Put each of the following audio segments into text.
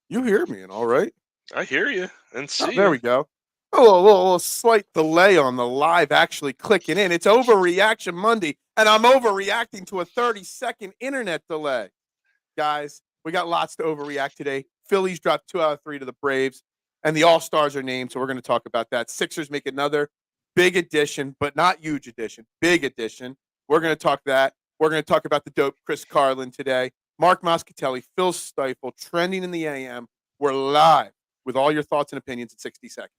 You hear me, and all right? I hear you and Oh, see there you. we go. A little slight delay on the live actually clicking in. It's Overreaction Monday, and I'm overreacting to a 30-second internet delay. Guys, we got lots to overreact today. Phillies dropped 2 out of 3 to the Braves, and the All-Stars are named, so we're going to talk about that. Sixers make another big addition, but not huge addition, big addition. We're going to talk that. We're going to talk about the dope Chris Carlan today. Mark Moschitelli, Phil Stiefel, trending in the AM. We're live with all your thoughts and opinions in 60 seconds.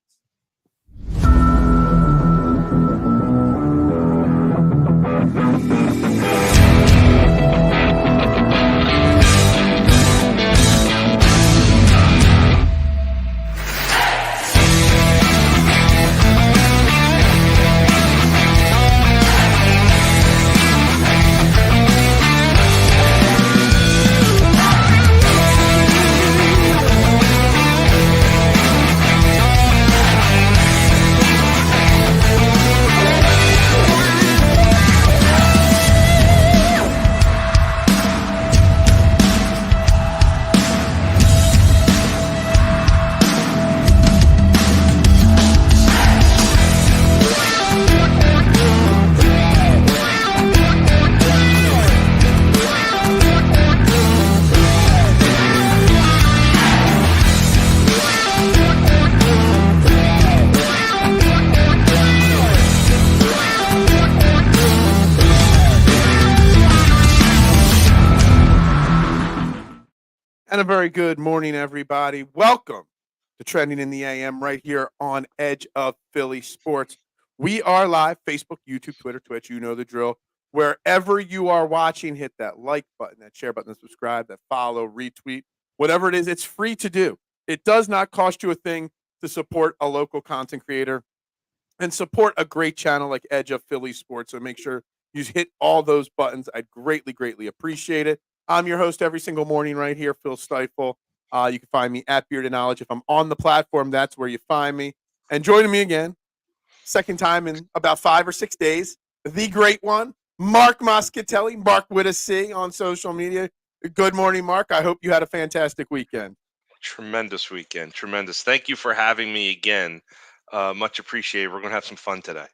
And a very good morning, everybody. Welcome to Trending in the AM right here on Edge of Philly Sports. We are live, Facebook, YouTube, Twitter, Twitch. You know the drill. Wherever you are watching, hit that like button, that share button, that subscribe, that follow, retweet, whatever it is. It's free to do. It does not cost you a thing to support a local content creator and support a great channel like Edge of Philly Sports. So make sure you hit all those buttons. I'd greatly, greatly appreciate it. I'm your host every single morning right here, Phil Stiefel. You can find me at Bearded Knowledge. If I'm on the platform, that's where you find me. And joining me again, second time in about 5 or 6 days, the great one, Mark Moschitelli, Mark with a C on social media. Good morning, Mark. I hope you had a fantastic weekend. Tremendous weekend. Tremendous. Thank you for having me again. Much appreciated. We're going to have some fun today.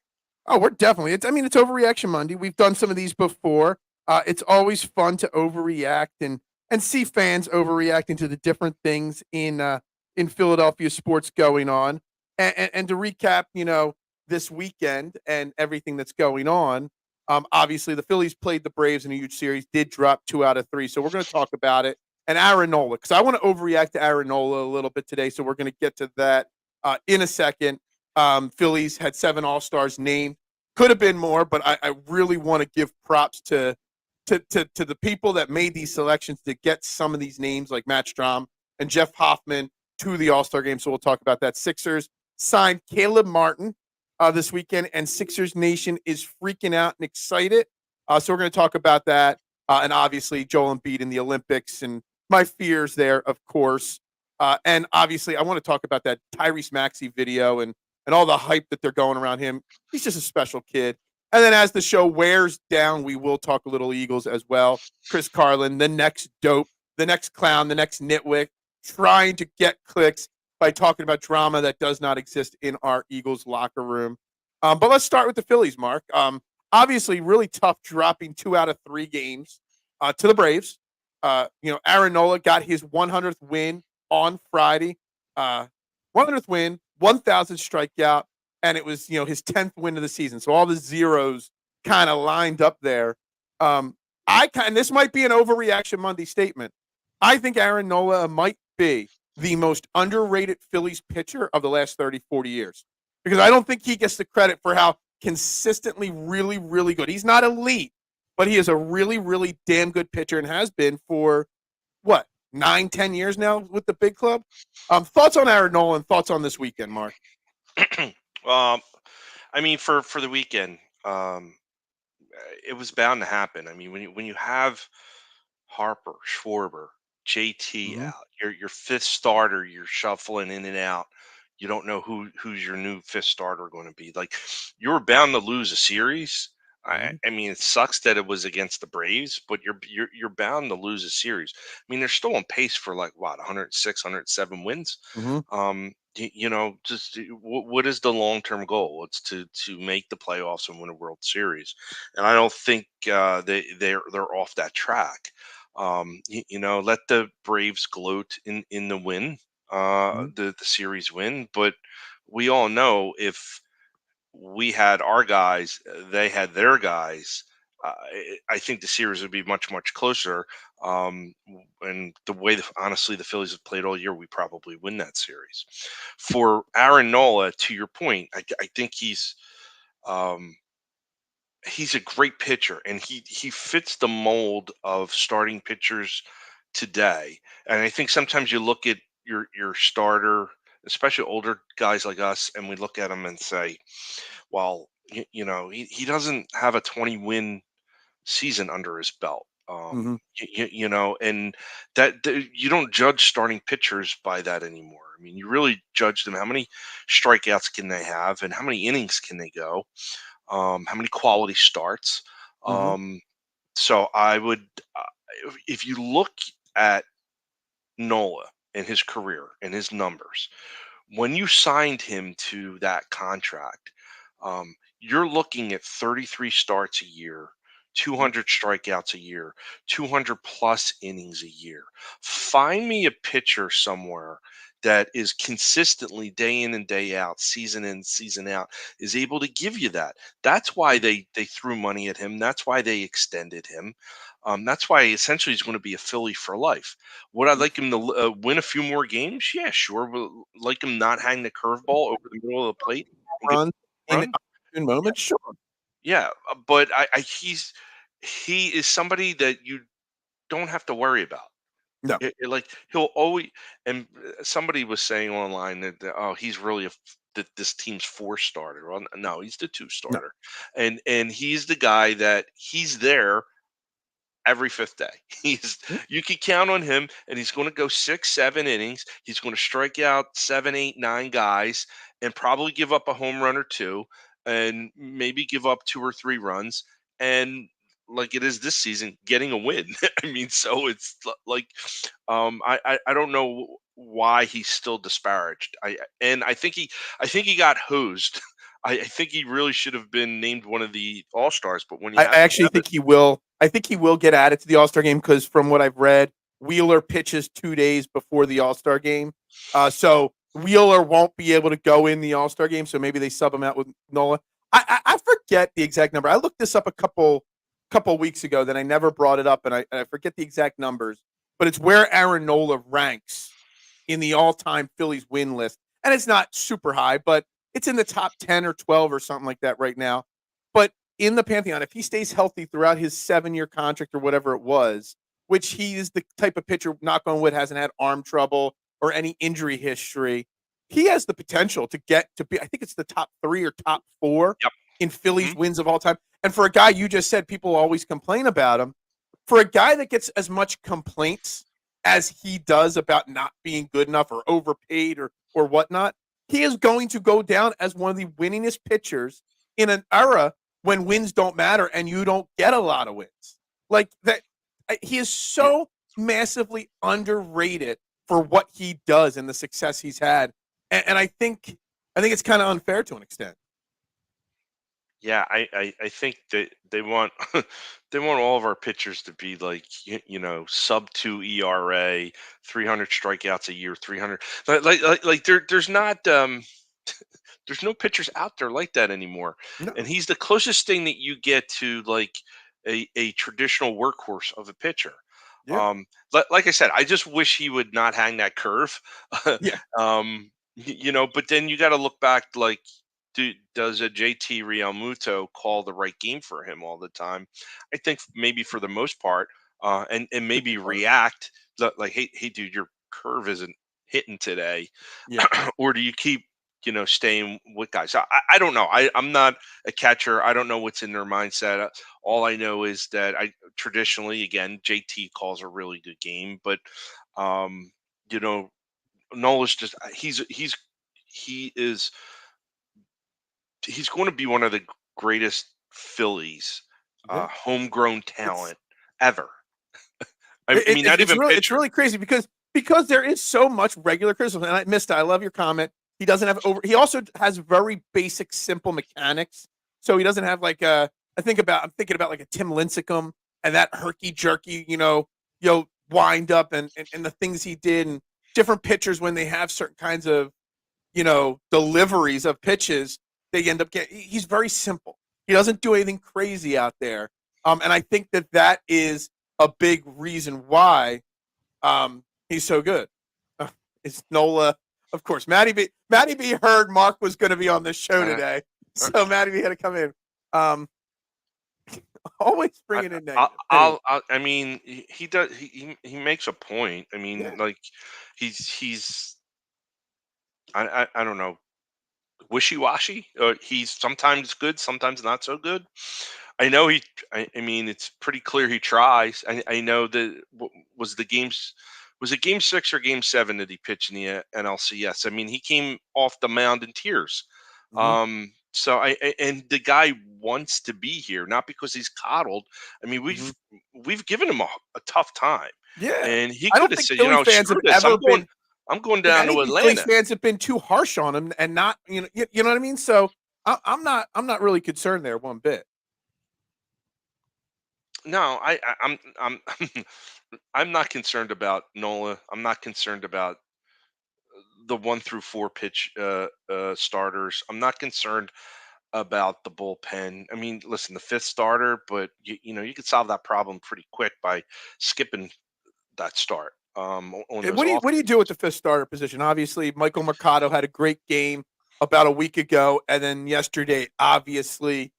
Oh, we're definitely. It's Overreaction Monday. We've done some of these before. It's always fun to overreact and see fans overreacting to the different things in Philadelphia sports going on. And to recap, this weekend and everything that's going on. Obviously, the Phillies played the Braves in a huge series. Did drop 2 out of 3, so we're going to talk about it. And Aaron Nola, because I want to overreact to Aaron Nola a little bit today. So we're going to get to that in a second. Phillies had 7 All-Stars named. Could have been more, but I really want to give props to the people that made these selections to get some of these names like Matt Strom and Jeff Hoffman to the All-Star game. So we'll talk about that. Sixers signed Caleb Martin this weekend, and Sixers Nation is freaking out and excited. So we're going to talk about that. And obviously, Joel Embiid in the Olympics and my fears there, of course. And obviously, I want to talk about that Tyrese Maxey video and all the hype that they're going around him. He's just a special kid. And then as the show wears down, we will talk a little Eagles as well. Chris Carlan, the next dope, the next clown, the next nitwit, trying to get clicks by talking about drama that does not exist in our Eagles locker room. But let's start with the Phillies, Mark. Obviously, really tough dropping 2 out of 3 games to the Braves. Aaron Nola got his 100th win on Friday. 100th win, 1,000th strikeout, and it was his 10th win of the season. So all the zeros kind of lined up there. This might be an overreaction Monday statement. I think Aaron Nola might be the most underrated Phillies pitcher of the last 30, 40 years because I don't think he gets the credit for how consistently really, really good. He's not elite, but he is a really, really damn good pitcher and has been for what, 9, 10 years now with the big club. Thoughts on Aaron Nolan? Thoughts on this weekend, Mark? um, I mean, for the weekend, it was bound to happen. I mean, when you have Harper, Schwarber, JT Mm-hmm. out, your fifth starter, you're shuffling in and out. You don't know who's your new fifth starter going to be. Like, you were bound to lose a series. I, Mhm. I mean, it sucks that it was against the Braves, but you're bound to lose a series. I mean, they're still on pace for like what 106, 107 wins. Mhm. Just what is the long term goal? It's to make the playoffs and win a World Series, and I don't think they're off that track. Let the Braves gloat in the win, Mhm. the series win, but we all know if we had our guys, they had their guys. I think the series would be much, much closer. And the way, honestly, the Phillies have played all year, we probably win that series. For Aaron Nola, to your point, I think um, he's a great pitcher, and he fits the mold of starting pitchers today. And I think sometimes you look at your starter, especially older guys like us, and we look at them and say, well, he doesn't have a 20 win season under his belt. Mhm. And you don't judge starting pitchers by that anymore. I mean, you really judge them. How many strikeouts can they have, and how many innings can they go? How many quality starts? Mhm. Um, so I would, if you look at Nola and his career and his numbers, when you signed him to that contract, you're looking at 33 starts a year, Mhm. 200 strikeouts a year, 200 plus innings a year. Find me a pitcher somewhere that is consistently day in and day out, season in, season out, is able to give you that. That's why they threw money at him. That's why they extended him. That's why essentially he's going to be a Philly for life. Would I like him to win a few more games? Yeah, sure. But like him not hang the curveball over the middle of the plate and get Run a in run? opportune moments, sure. Yeah, but he is somebody that you don't have to worry about. No. Like he'll always and somebody was saying online that oh he's really that this team's four starter. Well, no, he's the two No. starter, and he's the guy that he's there every fifth day. He's Mhm. You can count on him, and he's going to go 6, 7 innings. He's going to strike out 7, 8, 9 guys, and probably give up a home run or two, and maybe give up 2 or 3 runs. And like it is this season, getting a win. I mean, so it's like I don't know why he's still disparaged. I think he got hosed. I think he really should have been named one of the all stars. But when you I have actually think he will. I think he will get added to the All-Star game because from what I've read, Wheeler pitches 2 days before the All-Star game. So Wheeler won't be able to go in the All-Star game, so maybe they sub him out with Nola. I forget the exact number. I looked this up a couple weeks ago, then I never brought it up, and I forget the exact numbers, but it's where Aaron Nola ranks in the all-time Phillies win list. And it's not super high, but it's in the top 10 or 12 or something like that right now. But in the Pantheon, if he stays healthy throughout his 7-year contract or whatever it was, which he is the type of pitcher, knock on wood, hasn't had arm trouble or any injury history, he has the potential to get to be, I think it's the top 3 or top 4 Yep. in Phillies Mhm. wins of all time. And for a guy, you just said people always complain about him. For a guy that gets as much complaints as he does about not being good enough or overpaid or whatnot, he is going to go down as one of the winningest pitchers in an era when wins don't matter and you don't get a lot of wins. Like that, he is Yeah. so massively underrated for what he does and the success he's had, and I think it's kind of unfair to an extent. Yeah, I think that they want they want all of our pitchers to be like sub 2 ERA, 300 strikeouts a year, 300 there's not there's no pitchers out there like that anymore. And No, he's the closest thing that you get to like a traditional workhorse of a pitcher. yeah, Like I said, I just wish he would not hang that curve. yeah, But then you got to look back like does a JT Realmuto call the right game for him all the time? I think maybe for the most part, and could be maybe part of react like, hey, dude, your curve isn't hitting today, it. Yeah, or do you keep staying with guys? I don't know. I'm not a catcher. I don't know what's in their mindset. All I know is that I traditionally, again, JT calls a really good game, but um, you know, Nola's just he is he's going to be one of the greatest Phillies Yeah. homegrown It's talent ever. I mean, not it's even it's pitcher. really crazy because there is so much regular criticism. And I missed it. I love your comment. He doesn't have over. He also has very basic, simple mechanics. So he doesn't have like a. I'm thinking about like a Tim Lincecum and that herky jerky, wind up and the things he did and different pitchers when they have certain kinds of deliveries of pitches, they end up getting. He's very simple. He doesn't do anything crazy out there. And I think that is a big reason why he's so good. It's Nola, of course. Matty B heard Mark was going to be on this show Uh, today, uh, so Matty B had to come in. Um, always bringing in negative. Anyway, I mean, he does. He makes a point. I mean, yeah. like, he's. I don't know, wishy washy. He's sometimes good, sometimes not so good. I know he. I mean, it's pretty clear he tries. I know that was the games. Was it game 6 or game 7 that he pitched in the NLCS? I mean, he came off the mound in tears. Mhm. So and the guy wants to be here, not because he's coddled. I mean, Mhm. we've given him a tough time, Yeah. and he I could don't have think said, Philly fans screw have this. ever been. I'm going If down to anything, Phillies Atlanta. fans have been too harsh on him and not, you know what I mean. So I'm not really concerned there one bit. No, I'm I'm not concerned about Nola. I'm not concerned about the 1 through 4 pitch starters. I'm not concerned about the bullpen. I mean, listen, the fifth starter, but you could solve that problem pretty quick by skipping that start on those off What do you do with days. the fifth starter position? Obviously, Michael Mercado had a great game about a week ago, and then yesterday, obviously,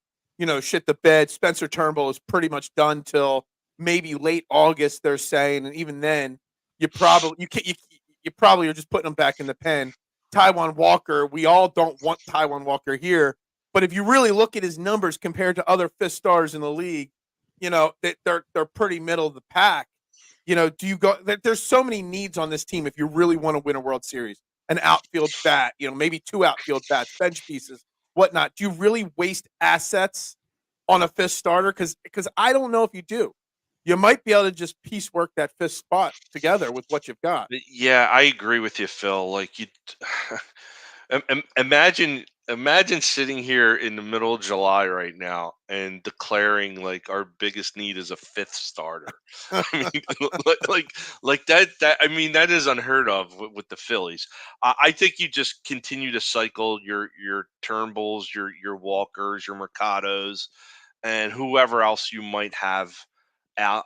shit the bed. Spencer Turnbull is pretty much done till maybe late August. They're saying, and even then, you probably are just putting him back in the pen. Taiwan Walker, we all don't want Taiwan Walker here, but if you really look at his numbers compared to other fifth stars in the league, they're pretty middle of the pack. Do you go? There's so many needs on this team if you really want to win a World Series. An outfield bat, maybe 2 outfield bats, bench pieces, whatnot. Do you really waste assets on a fifth starter? Because I don't know if you do. You might be able to just piecework that fifth spot together with what you've got. Yeah, I agree with you, Phil. Like you, imagine sitting here in the middle of July right now and declaring like our biggest need is a fifth starter. I mean, like that. I mean, that is unheard of with the Phillies. I think you just continue to cycle your Turnbulls, your Walkers, your Mercados, and whoever else you might have out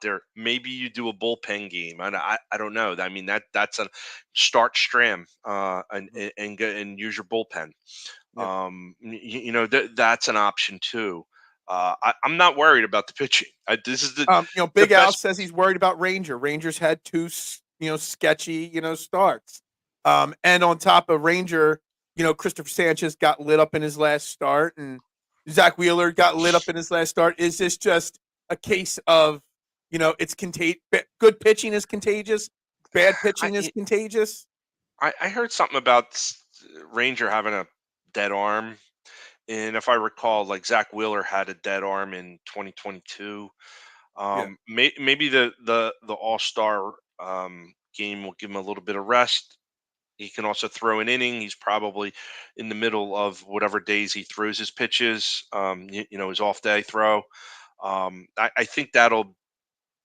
there. Maybe you do a bullpen game. I don't know. I mean that's a start Stram and use your bullpen. Yeah. That's an option too. I'm not worried about the pitching. This is the Big Al best. says he's worried about Ranger. Rangers had two, sketchy, starts. And on top of Ranger, Christopher Sanchez got lit up in his last start, and Zach Wheeler got lit up in his last start. Is this just a case of, it's contagious? Good pitching is contagious. Bad pitching is I contagious. I heard something about Ranger having a dead arm. And if I recall, like Zach Wheeler had a dead arm in 2022. Yeah. Maybe the All Star game will give him a little bit of rest. He can also throw an inning. He's probably in the middle of whatever days he throws his pitches. His off day throw. I think that'll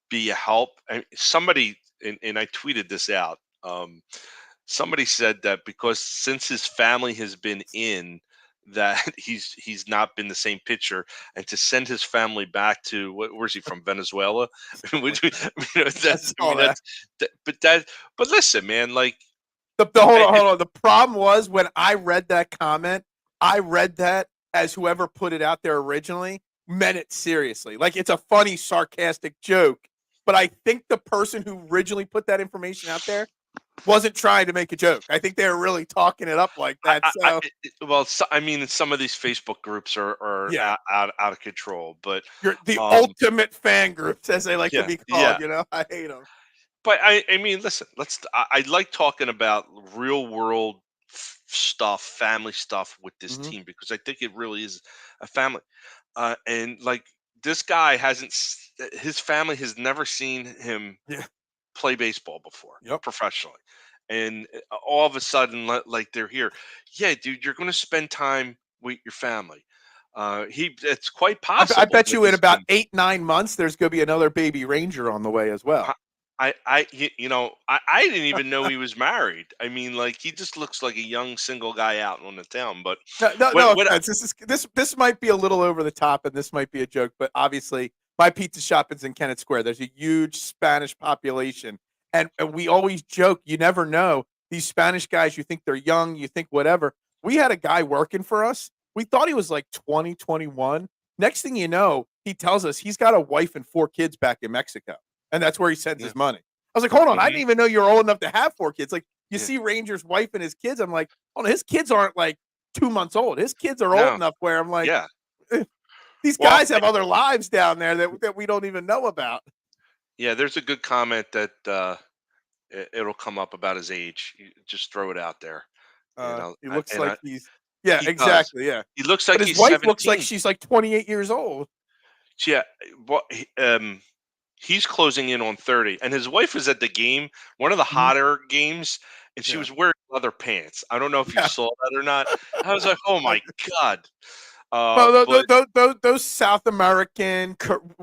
be a help. Somebody and I tweeted this out. Somebody said that because since his family has been in, that he's not been the same pitcher, and to send his family back to where's he from, Venezuela? Something like that. I That's I saw mean that. but listen, man, like Hold I, on, it, hold on. The problem was when I read that comment, I read that as whoever put it out there originally meant it seriously. Like it's a funny, sarcastic joke. But I think the person who originally put that information out there wasn't trying to make a joke. I think they were really talking it up like that. So well, I mean, some of these Facebook groups are yeah, out of control, but you're the um, ultimate fan groups, as they like to yeah, be yeah. called. I hate them. But I mean, listen, I like talking about real world stuff, family stuff with this Hmm. team because I think it really is a family. And like this guy his family has never seen him Yeah. play baseball before Yep. professionally, and all of a sudden, like they're here. Yeah, dude, you're going to spend time with your family. It's quite I possible bet that you in he's about going. 8-9 months, there's going to be another baby Ranger on the way as well. I didn't even know he was married. I mean, like he just looks like a young single guy out on the town. But No what? offense. This might be a little over the top, and this might be a joke, but obviously, my pizza shop is in Kennett Square. There's a huge Spanish population, and we always joke. You never know these Spanish guys. You think they're young, you think whatever. We had a guy working for us. We thought he was like 20, 21. Next thing you know, he tells us he's got a wife and 4 kids back in Mexico, and that's where he sends Yeah. his money. I was like, hold on, I didn't Hmm. even know you're old enough to have 4 kids. Like, you Yeah. see Ranger's wife and his kids. I'm like, hold on, his kids aren't like 2 months old. His kids are old No. enough where I'm like, Yeah. "Eh, these Well, guys have other lives down there that we don't even know about." yeah. There's a good comment that it'll come up about his age. You just throw it out there. He looks And like he's yeah, he does. exactly, yeah. He looks But like his he's wife looks like 17. she's like 28 years old. Yeah. What? He's closing in on 30, and his wife was at the game, one of the Mhm. hotter games, and she Yeah. was wearing leather pants. I don't know if you Yeah. saw that or not. I was like, "Oh I my god!" Well, But those South American,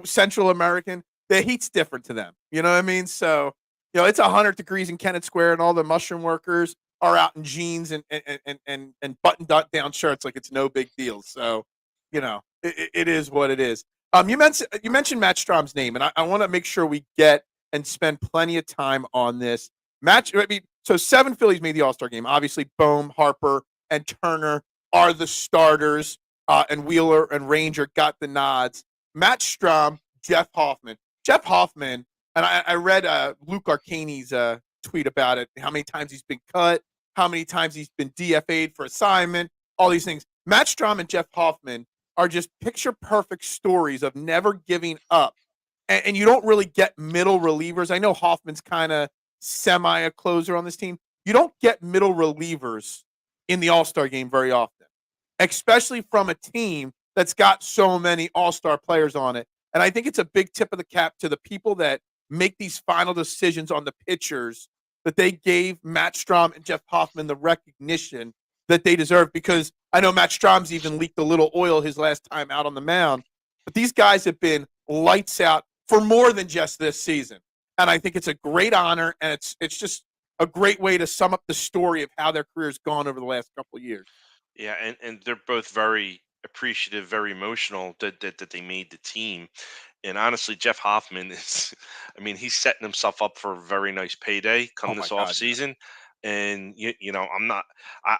Central American, the heat's different to them. You know what I mean? So, it's 100 degrees in Kennett Square, and all the mushroom workers are out in jeans and button down shirts like it's no big deal. So, it is what it is. You mentioned Matt Strom's name, and I want to make sure we get and spend plenty of time on this match. I mean, so 7 Phillies made the All Star game. Obviously, Bohm, Harper, and Turner are the starters, and Wheeler and Ranger got the nods. Matt Strom, Jeff Hoffman. Jeff Hoffman, and I read Luke Arcani's tweet about it, how many times he's been cut, how many times he's been DFA'd for assignment, all these things. Matt Strom and Jeff Hoffman are just picture perfect stories of never giving up. And you don't really get middle relievers. I know Hoffman's kind of semi a closer on this team. You don't get middle relievers in the All Star game very often, especially from a team that's got so many all-star players on it. And I think it's a big tip of the cap to the people that make these final decisions on the pitchers, that they gave Matt Strom and Jeff Hoffman the recognition that they deserve, because I know Matt Strom's even leaked a little oil his last time out on the mound. But these guys have been lights out for more than just this season. And I think it's a great honor, and it's just a great way to sum up the story of how their career's gone over the last couple of years. yeah, and they're both very appreciative, very emotional that they made the team. And honestly, Jeff Hoffman is, I mean, he's setting himself up for a very nice payday Oh come my this off God, yeah. season. And I'm not, I,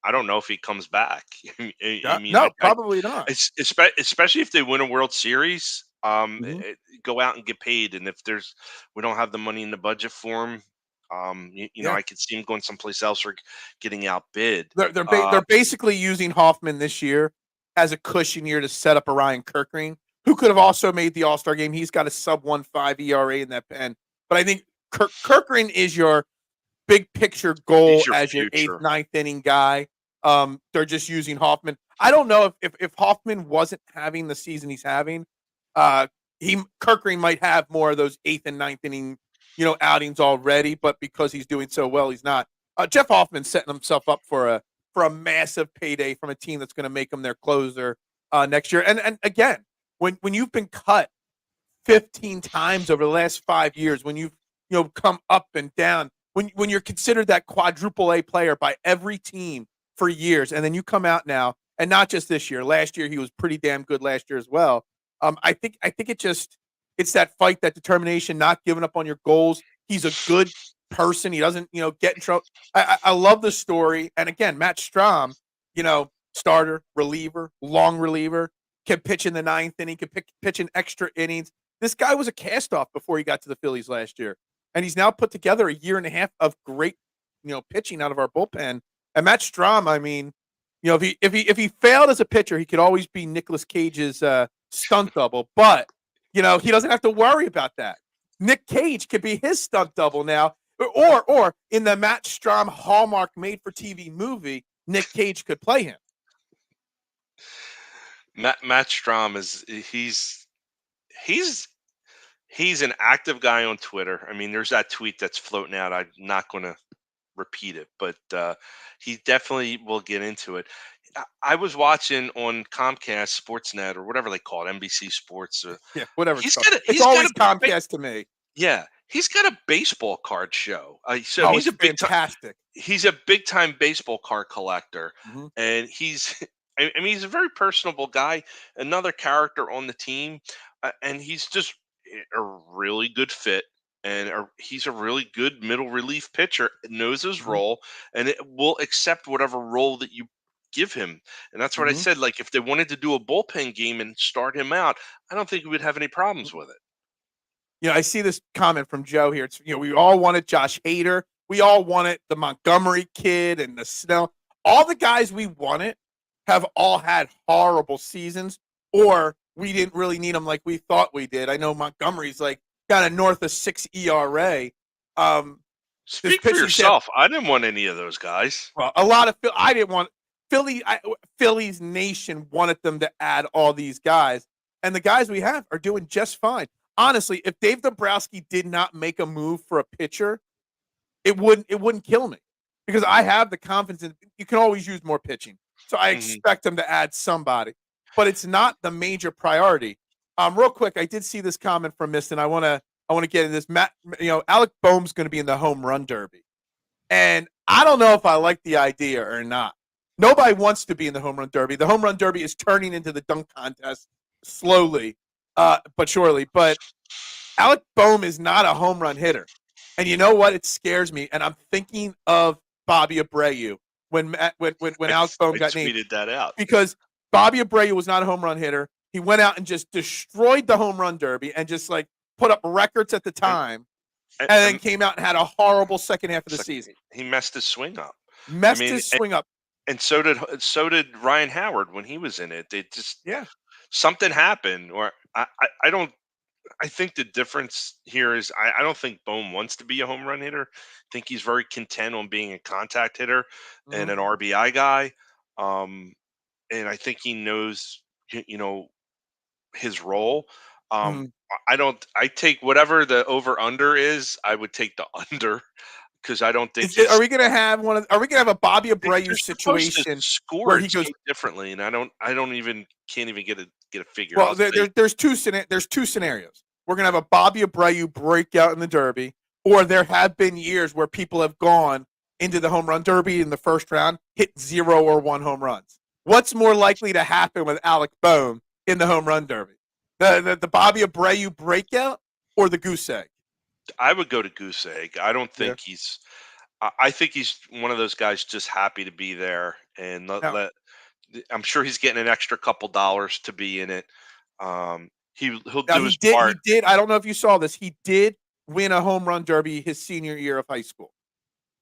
I don't know if he comes back. I Yeah, mean, no, probably not. especially if they win a World Series, Mhm. go out and get paid. And if we don't have the money in the budget for him, Yeah. I could see him going someplace else or getting outbid. They're basically using Hoffman this year as a cushion year to set up a Ryan Kirkring, who could have also made the All-Star game. He's got a sub-1.5 ERA in that pen. But I think Kirkring is your big picture goal He's your as your eighth, future. ninth inning guy. They're just using Hoffman. I don't know if Hoffman wasn't having the season he's having, uh, he Kirkring might have more of those eighth and ninth inning, outings already. But because he's doing so well, he's not. Jeff Hoffman's setting himself up for a massive payday from a team that's going to make him their closer next year. And again, when you've been cut 15 times over the last 5 years, when you've come up and down, when you're considered that quadruple A player by every team for years, and then you come out now, and not just this year. Last year he was pretty damn good last year as well. I think it's that fight, that determination, not giving up on your goals. He's a good person. He doesn't get in trouble. I love the story. And again, Matt Strom, starter, reliever, long reliever, can pitch in the ninth inning, can pitch in extra innings. This guy was a cast-off before he got to the Phillies last year, and he's now put together a year and a half of great, pitching out of our bullpen. And Matt Strom, I mean, if he failed as a pitcher, he could always be Nicolas Cage's stunt double, but he doesn't have to worry about that. Nick Cage could be his stunt double now, or in the Matt Strom Hallmark made-for-TV movie, Nick Cage could play him. Matt Strom is he's he's an active guy on Twitter. I mean, there's that tweet that's floating out. I'm not going to repeat it, but he definitely will get into it. I was watching on Comcast Sportsnet or whatever they call it, NBC Sports. Yeah, whatever it's He's called. got a It's he's got always a Comcast to me. yeah, he's got a baseball card show. So Oh, it's fantastic. he's a big time baseball card collector, Mhm, and he's I mean he's a very personable guy, another character on the team, and he's just a really good fit. And he's a really good middle relief pitcher, knows his mhm, role, and it will accept whatever role that you give him. And that's what I mhm. said. Like if they wanted to do a bullpen game and start him out, I don't think we would have any problems with it. I see this comment from Joe here. It's, we all wanted Josh Hader. We all wanted the Montgomery kid and the Snell. All the guys we wanted have all had horrible seasons, or we didn't really need them like we thought we did. I know Montgomery's like got a north of 6 ERA. Um, this Speak for pitching staff, yourself. I didn't want any of those guys. well, a lot of I didn't want Phillies Nation wanted them to add all these guys, and the guys we have are doing just fine. Honestly, if Dave Dombrowski did not make a move for a pitcher, it wouldn't kill me because I have the confidence in you can always use more pitching. So I Mhm. expect them to add somebody, but it's not the major priority. Real quick, I did see this comment from Miston. I want to get in this. Matt, Alec Boehm's going to be in the home run derby. And I don't know if I like the idea or not. Nobody wants to be in the home run derby. The home run derby is turning into the dunk contest slowly, but surely. But Alec Boehm is not a home run hitter. And you know what? It scares me. And I'm thinking of Bobby Abreu when Alec Boehm I got named tweeted that out. because Bobby Abreu was not a home run hitter. He went out and just destroyed the home run derby and just like put up records at the And, time and then and came out and had a horrible second half of the season. he messed his swing up. I Messed mean, his swing up. and so did Ryan Howard when he was in it. They just Yeah. something happened, or I don't. I think the difference here is I don't think Bohm wants to be a home run hitter. I think he's very content on being a contact hitter and Mhm. an RBI guy. Um, and I think he knows, his role. Um, Mhm. I don't. I take whatever the over under is. I would take the under because I don't think Are his. we gonna have are we gonna have a Bobby Abreu They're supposed to situation score where it he so goes? differently, and I don't even can't even get a figure. Well, I'll say there's two scenarios. We're gonna have a Bobby Abreu breakout in the Derby, or there have been years where people have gone into the home run derby in the first round, hit 0 or 1 home runs. What's more likely to happen with Alec Boehm in the home run derby? The Bobby Abreu breakout or the goose egg? I would go to goose egg. I don't Yeah. think he's. I think he's one of those guys just happy to be there, and Now, I'm sure he's getting an extra couple dollars to be in it. He'll now do his part. he did. I don't know if you saw this. He did win a home run derby his senior year of high school.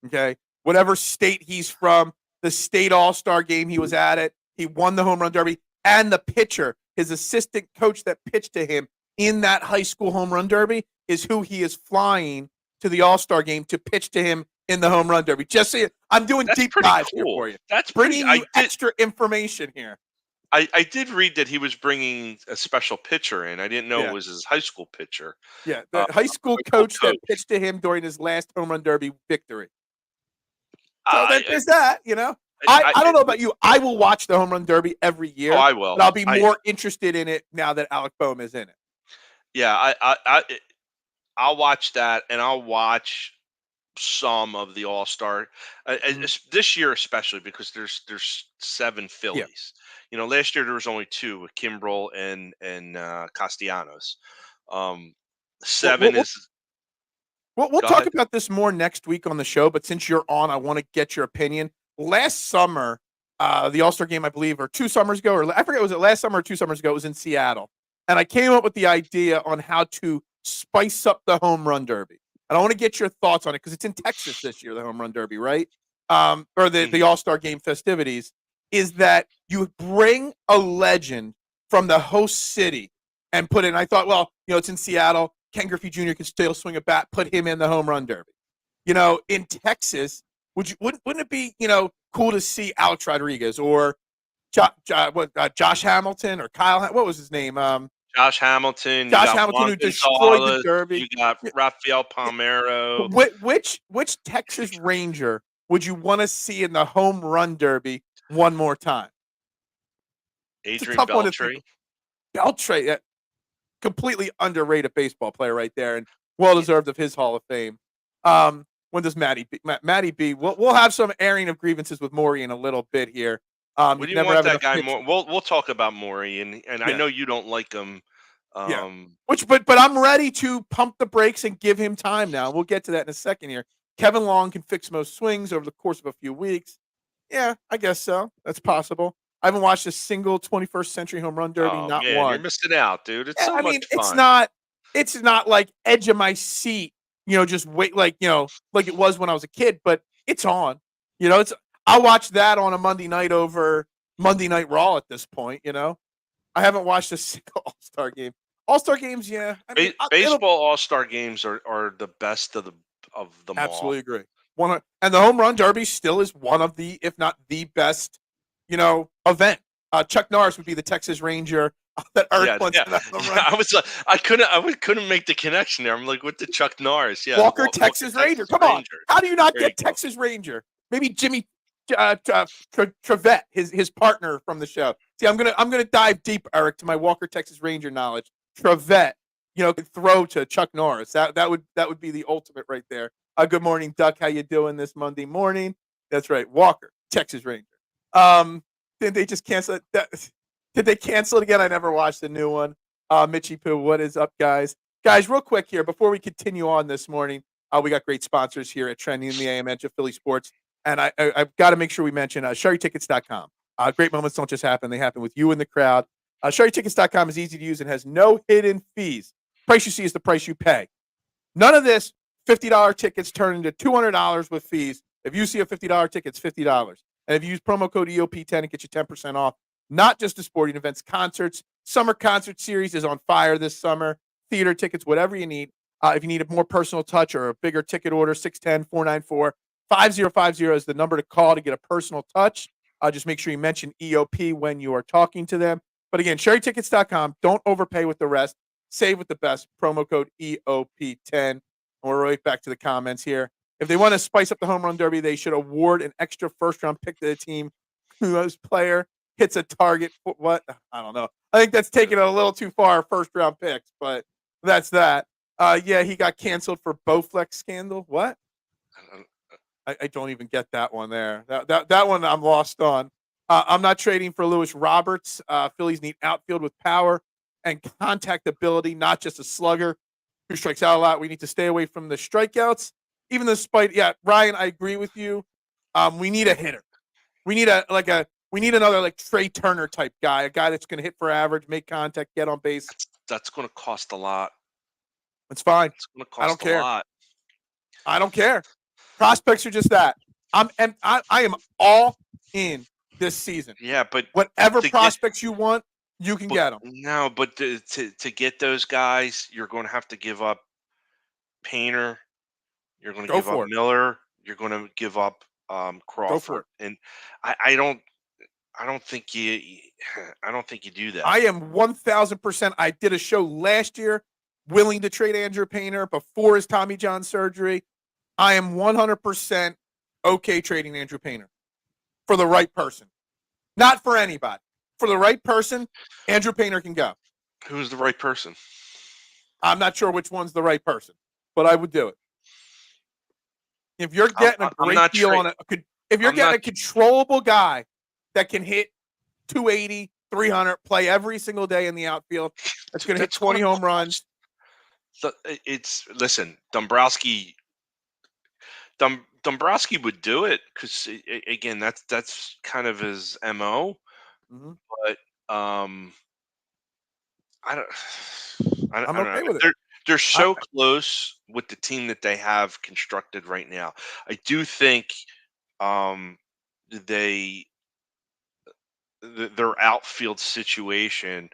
Okay. Whatever state he's from, the state all-star game he was at it, he won the home run derby. And the pitcher, his assistant coach that pitched to him in that high school home run derby is who he is flying to the all-star game to pitch to him in the home run derby. Just so I'm doing That's deep pretty dives here cool. for you. That's pretty. Bringing you extra information here. I did read that he was bringing a special pitcher in. I didn't know it Yeah. was his high school pitcher. Yeah. The Uh, high school high school coach that coach. pitched to him during his last home run derby victory. So I, there's that. I don't know about you. I will watch the home run derby every oh, year, I will. but I'll be more interested in it now that Alec Boehm is in it. Yeah, I'll watch that, and I'll watch some of the All Star Mhm. this year, especially because there's seven Yeah. Phillies. Last year there was only two with Kimbrel and Castellanos. Um, We'll, we'll, seven we'll, is we'll go talk ahead. about this more next week on the show, but since you're on, I want to get your opinion. Last summer, the All Star game, I believe, or 2 summers ago, or I forget, was it last summer or 2 summers ago? It was in Seattle. And I came up with the idea on how to spice up the home run derby. And I want to get your thoughts on it because it's in Texas this year, the home run derby, right? Or the Mhm. All Star game festivities. Is that you bring a legend from the host city and put in? I thought, well, it's in Seattle. Ken Griffey Jr. can still swing a bat. Put him in the home run derby. In Texas, wouldn't it be cool to see Alex Rodriguez or Josh Hamilton or Kyle? What was his name? Josh Hamilton. You Josh got Hamilton, Juan who destroyed the Gonzalez. Derby. You got Rafael Palmeiro. Which Texas Ranger would you want to see in the home run derby one more time? It's a Adrian tough one to think Beltre. of. Beltre, completely underrated baseball player right there, and well deserved of his Hall of Fame. When does Matty B? We'll have some airing of grievances with Maury in a little bit here. You What do can you never want have that enough guy pitching. more? We'll talk about Maury, and I Yeah, know you don't like him. yeah. Um, But I'm ready to pump the brakes and give him time now. We'll get to that in a second here. Kevin Long can fix most swings over the course of a few weeks. Yeah, I guess so. That's possible. I haven't watched a single 21st century home run derby, oh not man, you're one. missing out, dude. It's Yeah, so I much mean, fun. it's not like edge of my seat, just wait like it was when I was a kid, but it's on. It's I'll watch that on a Monday night over Monday Night Raw at this point. I haven't watched a single All-Star game. All-Star games, yeah. I mean, it'll Baseball All-Star games are the best of them all. absolutely agree. And the home run derby still is one of the, if not the best, event. Chuck Norris would be the Texas Ranger that Eric Yeah, wants yeah, to have home yeah. run. I was like, I couldn't make the connection there. I'm like, what the Chuck Norris? Yeah, Walker, Walker Texas Ranger. Texas Come on. Ranger. How do you not There you get go. Texas Ranger? Maybe Jimmy Trevette, his partner from the show. See, I'm gonna dive deep, Eric, to my Walker Texas Ranger knowledge. Trevette, could throw to Chuck Norris. That would be the ultimate right there. Good morning, Duck. How you doing this Monday morning? That's right, Walker Texas Ranger. Did they just cancel it? Did they cancel it again? I never watched the new one. Mitchie Poo, what is up, guys? Guys, real quick here before we continue on this morning, we got great sponsors here at Trending in the AM Edge of Philly Sports, and I've got to make sure we mention SherryTickets.com. Great moments don't just happen; they happen with you in the crowd. SherryTickets.com is easy to use and has no hidden fees. Price you see is the price you pay. None of this $50 tickets turn into $200 with fees. If you see a $50 ticket, it's $50. And if you use promo code EOP10, it gets you 10% off. Not just the sporting events, concerts. Summer concert series is on fire this summer. Theater tickets, whatever you need. If you need a more personal touch or a bigger ticket order, 610-494-5050 is the number to call to get a personal touch. Just make sure you mention EOP when you are talking to them. But again, SherryTickets.com. Don't overpay with the rest. Save with the best. Promo code EOP10. And we're right back to the comments here. If they want to spice up the home run derby, they should award an extra first-round pick to the team whose player hits a target. What? I don't know. I think that's taking it a little too far, first-round picks, but that's that. Yeah, he got canceled for Bowflex scandal. What? I don't even get that one there. That one I'm lost on. I'm not trading for Lewis Roberts. Phillies need outfield with power and contact ability, not just a slugger who strikes out a lot. We need to stay away from the strikeouts. Even despite, yeah, Ryan, I agree with you. We need a hitter. We need another like Trey Turner type guy, a guy that's going to hit for average, make contact, get on base. That's going to cost a lot. It's fine. It's going to I don't cost a care. lot. I don't care. Prospects are just that. I am all in this season. Yeah, but whatever prospects you want, you can get them. No, but to get those guys, you're going to have to give up Painter. You're going to give up Miller. You're going to give up Crawford. And I don't think you do that. I am 1,000%. I did a show last year willing to trade Andrew Painter before his Tommy John surgery. I am 100% okay trading Andrew Painter for the right person. Not for anybody. For the right person, Andrew Painter can go. Who's the right person? I'm not sure which one's the right person, but I would do it. If you're getting a great deal on it, if you're getting a controllable guy that can hit 280, 300, play every single day in the outfield, that's going to hit 20 home runs. Listen, Dombrowski would do it because again, that's kind of his MO. Mm-hmm. But I don't okay know. with it. They're so close with the team that they have constructed right now. I do think their outfield situation,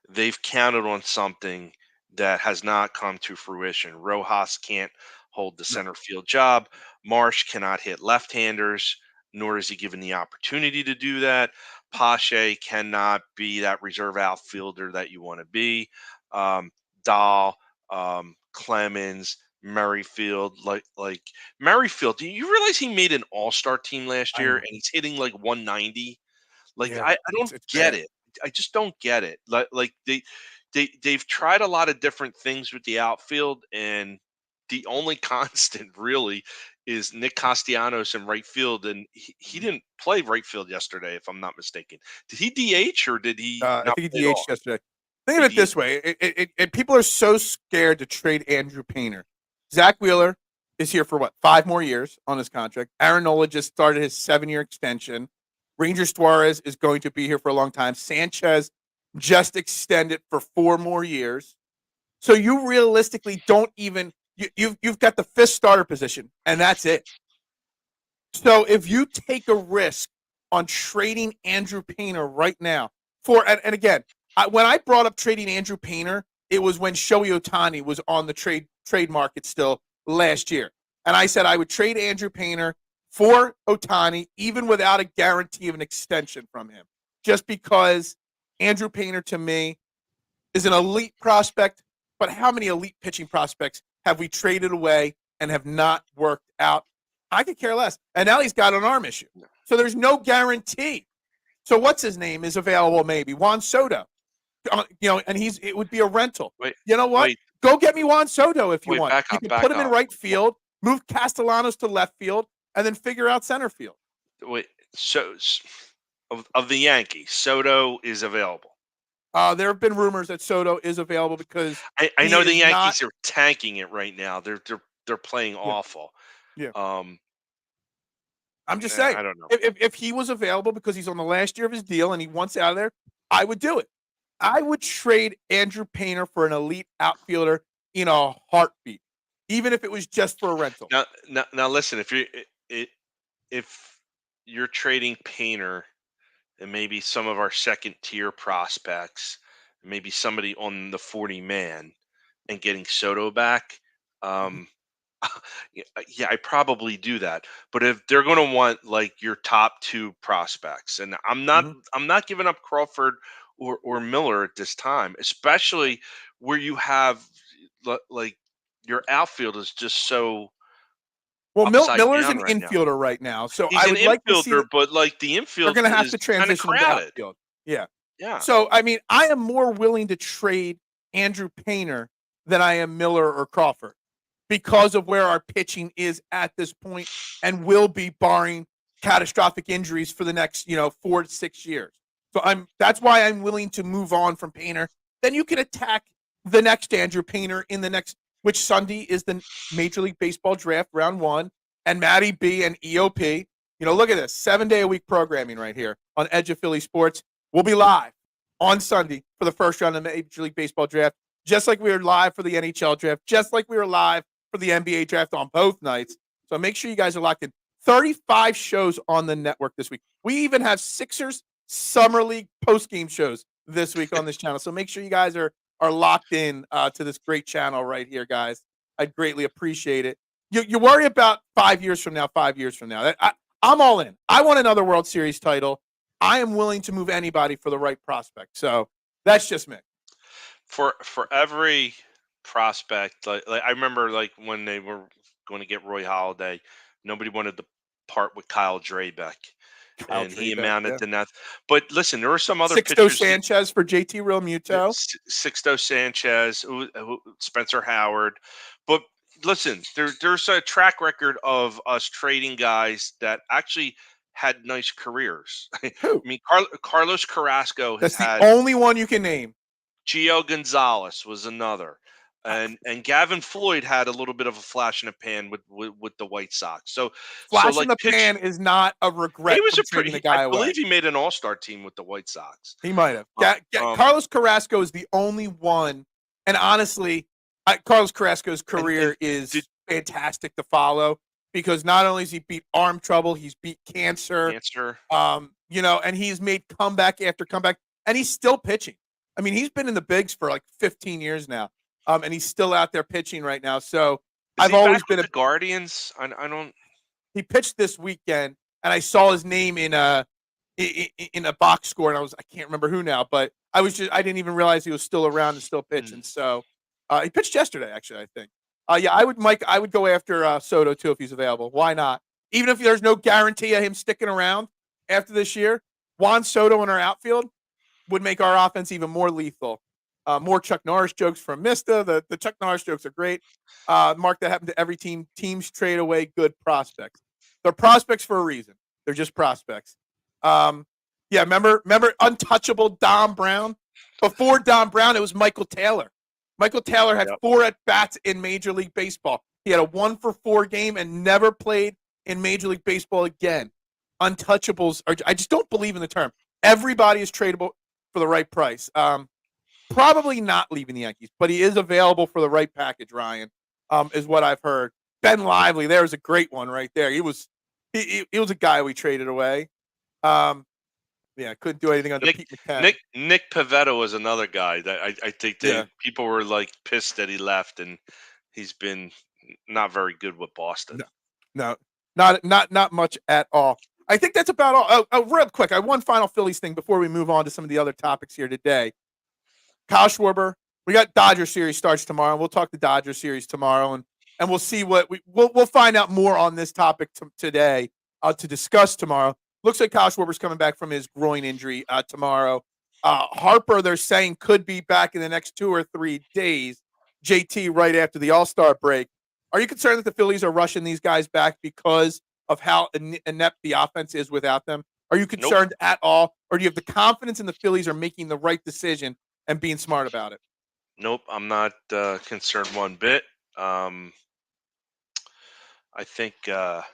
they've counted on something that has not come to fruition. Rojas can't hold the center field job. Marsh cannot hit left-handers, nor is he given the opportunity to do that. Pache cannot be that reserve outfielder that you want to be. Dahl, Clemens, Merrifield, like Merrifield. Do you realize he made an All-Star team last I year know. and he's hitting like 190? Like Yeah, I don't it's get bad. it. I just don't get it. Like they've tried a lot of different things with the outfield, and the only constant really is Nick Castellanos in right field, and he Mhm. didn't play right field yesterday, if I'm not mistaken. Did he DH or did he I not think play he at all? DH'd yesterday. Think of He it this DH. way: people are so scared to trade Andrew Painter. Zach Wheeler is here for what 5 more years on his contract. Aaron Nola just started his 7-year extension. Ranger Suarez is going to be here for a long time. Sanchez just extended for 4 more years. So you realistically don't even you've got the fifth starter position, and that's it. So if you take a risk on trading Andrew Painter right now and again, when I brought up trading Andrew Painter, it was when Shohei Ohtani was on the trade market still last year. And I said I would trade Andrew Painter for Ohtani even without a guarantee of an extension from him. Just because Andrew Painter to me is an elite prospect, but how many elite pitching prospects have we traded away and have not worked out? I could care less. And now he's got an arm issue. So there's no guarantee. So what's his name is available maybe? Juan Soto. And it would be a rental. Wait, You know what? wait, Go get me Juan Soto if you wait, want. back You up, can back put him in up. right field, move Castellanos to left field, and then figure out center field. Wait, of the Yankees, Soto is available. There have been rumors that Soto is available because I he know the is not. Yankees are tanking it right now. They're playing Yeah, awful. yeah. Um, I'm just saying, I don't know. if he was available because he's on the last year of his deal and he wants out of there, I would do it. I would trade Andrew Painter for an elite outfielder in a heartbeat, even if it was just for a rental. Now, listen. If you're trading Painter and maybe some of our second tier prospects, maybe somebody on the 40 man, and getting Soto back, Mhm, um, yeah, I probably do that. But if they're going to want like your top two prospects, and mhm. I'm not giving up Crawford or Miller at this time, especially where you have like your outfield is just so Well, upside Miller's down an right now. infielder right now, so He's I an would like to see infielder, that but like the they're infield going to have is to kind of transition him to crowded. outfield. Yeah. Yeah. So, I mean, I am more willing to trade Andrew Painter than I am Miller or Crawford because of where our pitching is at this point and will be barring catastrophic injuries for the next, 4 to 6 years. So that's why I'm willing to move on from Painter. Then you can attack the next Andrew Painter in the next, which Sunday is the Major League Baseball draft round one, and Matty B and EOP. Look at this 7-day a week programming right here on Edge of Philly Sports. We'll be live on Sunday for the first round of the Major League Baseball draft, just like we were live for the NHL draft, just like we were live for the NBA draft on both nights. So make sure you guys are locked in. 35 shows on the network this week. We even have Sixers Summer League post-game shows this week on this channel. So make sure you guys are locked in to this great channel right here, guys. I'd greatly appreciate it. You worry about 5 years from now, 5 years from now. I'm all in. I want another World Series title. I am willing to move anybody for the right prospect. So that's just me. For every prospect, like I remember like when they were going to get Roy Halladay, nobody wanted to part with Kyle Drabeck, Kyle and he Trabeck, amounted yeah. to nothing. But listen, there were some other Sixto pitchers. Sanchez for JT Realmuto. Sixto Sanchez, Spencer Howard. But listen, there's a track record of us trading guys that actually had nice careers. I Who? mean, Carlos Carrasco has That's the had. only one you can name. Gio Gonzalez was another. And Gavin Floyd had a little bit of a flash in the pan with the White Sox. So Flash in like the pitch. pan is not a He regret was from a trading the pretty. I guy away. believe he made an All-Star team with the White Sox. He might have. Um, Carlos Carrasco is the only one. And honestly, Carlos Carrasco's and career did is fantastic to follow because not only has he beat arm trouble, he's beat cancer. answer. And he's made comeback after comeback, and he's still pitching. I mean, he's been in the bigs for like 15 years now, and he's still out there pitching right now. So Is I've he back always with been the Guardians? I don't. he pitched this weekend, and I saw his name in in a box score, and I can't remember who now, but I didn't even realize he was still around and still pitching. So he pitched yesterday, actually, I think. Yeah, I would go after Soto too if he's available. Why not? Even if there's no guarantee of him sticking around after this year, Juan Soto in our outfield would make our offense even more lethal. More Chuck Norris jokes from Mista. The Chuck Norris jokes are great. Mark, that happened to every team. Teams trade away good prospects. They're prospects for a reason. They're just prospects. Yeah, remember untouchable Dom Brown? Before Dom Brown, it was Michael Taylor. Michael Taylor had 4 at-bats in Major League Baseball. He had a 1-for-4 game and never played in Major League Baseball again. Untouchables I just don't believe in the term. Everybody is tradable for the right price. Probably not leaving the Yankees, but he is available for the right package, Ryan, is what I've heard. Ben Lively, there's a great one right there. He was a guy we traded away. Yeah, couldn't do anything under Pete McCann. Nick Pivetta was another guy that I think people were like pissed that he left, and he's been not very good with Boston. No, not much at all. I think that's about all. Oh, real quick, I have one final Phillies thing before we move on to some of the other topics here today. Kyle Schwarber, we got Dodger series starts tomorrow. We'll talk the Dodger series tomorrow, and we'll see what we'll find out more on this topic today to discuss tomorrow. Looks like Kyle Schwarber's coming back from his groin injury tomorrow. Harper, they're saying, could be back in the next 2 or 3 days. JT right after the All-Star break. Are you concerned that the Phillies are rushing these guys back because of how inept the offense is without them? Are you concerned at all? Or do you have the confidence in the Phillies are making the right decision and being smart about it? Nope, I'm not concerned one bit. I think I'm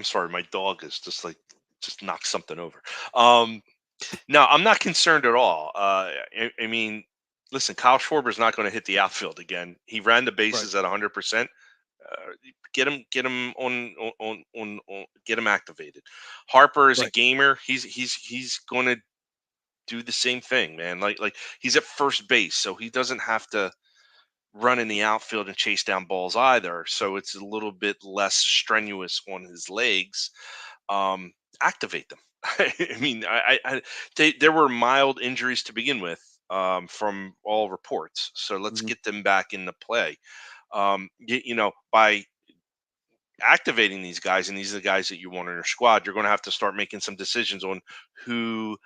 sorry, my dog is just knocked something over. No, I'm not concerned at all. I mean, listen, Kyle Schwarber's not going to hit the outfield again. He ran the bases at 100%. Get him on, get him activated. Harper is a gamer. He's going to do the same thing, man. Like he's at first base, so he doesn't have to run in the outfield and chase down balls either. So it's a little bit less strenuous on his legs. Activate them. I mean, there were mild injuries to begin with from all reports. So let's get them back into play. By activating these guys, and these are the guys that you want in your squad, you're going to have to start making some decisions on who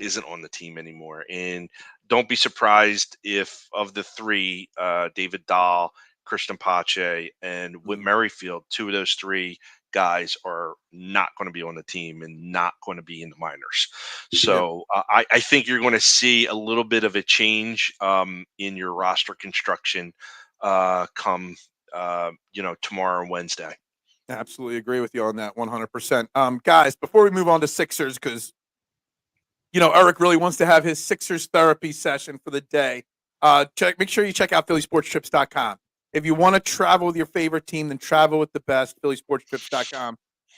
isn't on the team anymore. And don't be surprised if of the 3, David Dahl, Christian Pache, and Whit Merrifield, 2 of those 3 guys are not going to be on the team and not going to be in the minors. So I think you're going to see a little bit of a change in your roster construction come tomorrow and Wednesday. Absolutely agree with you on that 100%. Guys, before we move on to Sixers, because Eric really wants to have his Sixers therapy session for the day. Make sure you check out phillysportstrips.com. If you want to travel with your favorite team, then travel with the best, phillysportstrips.com.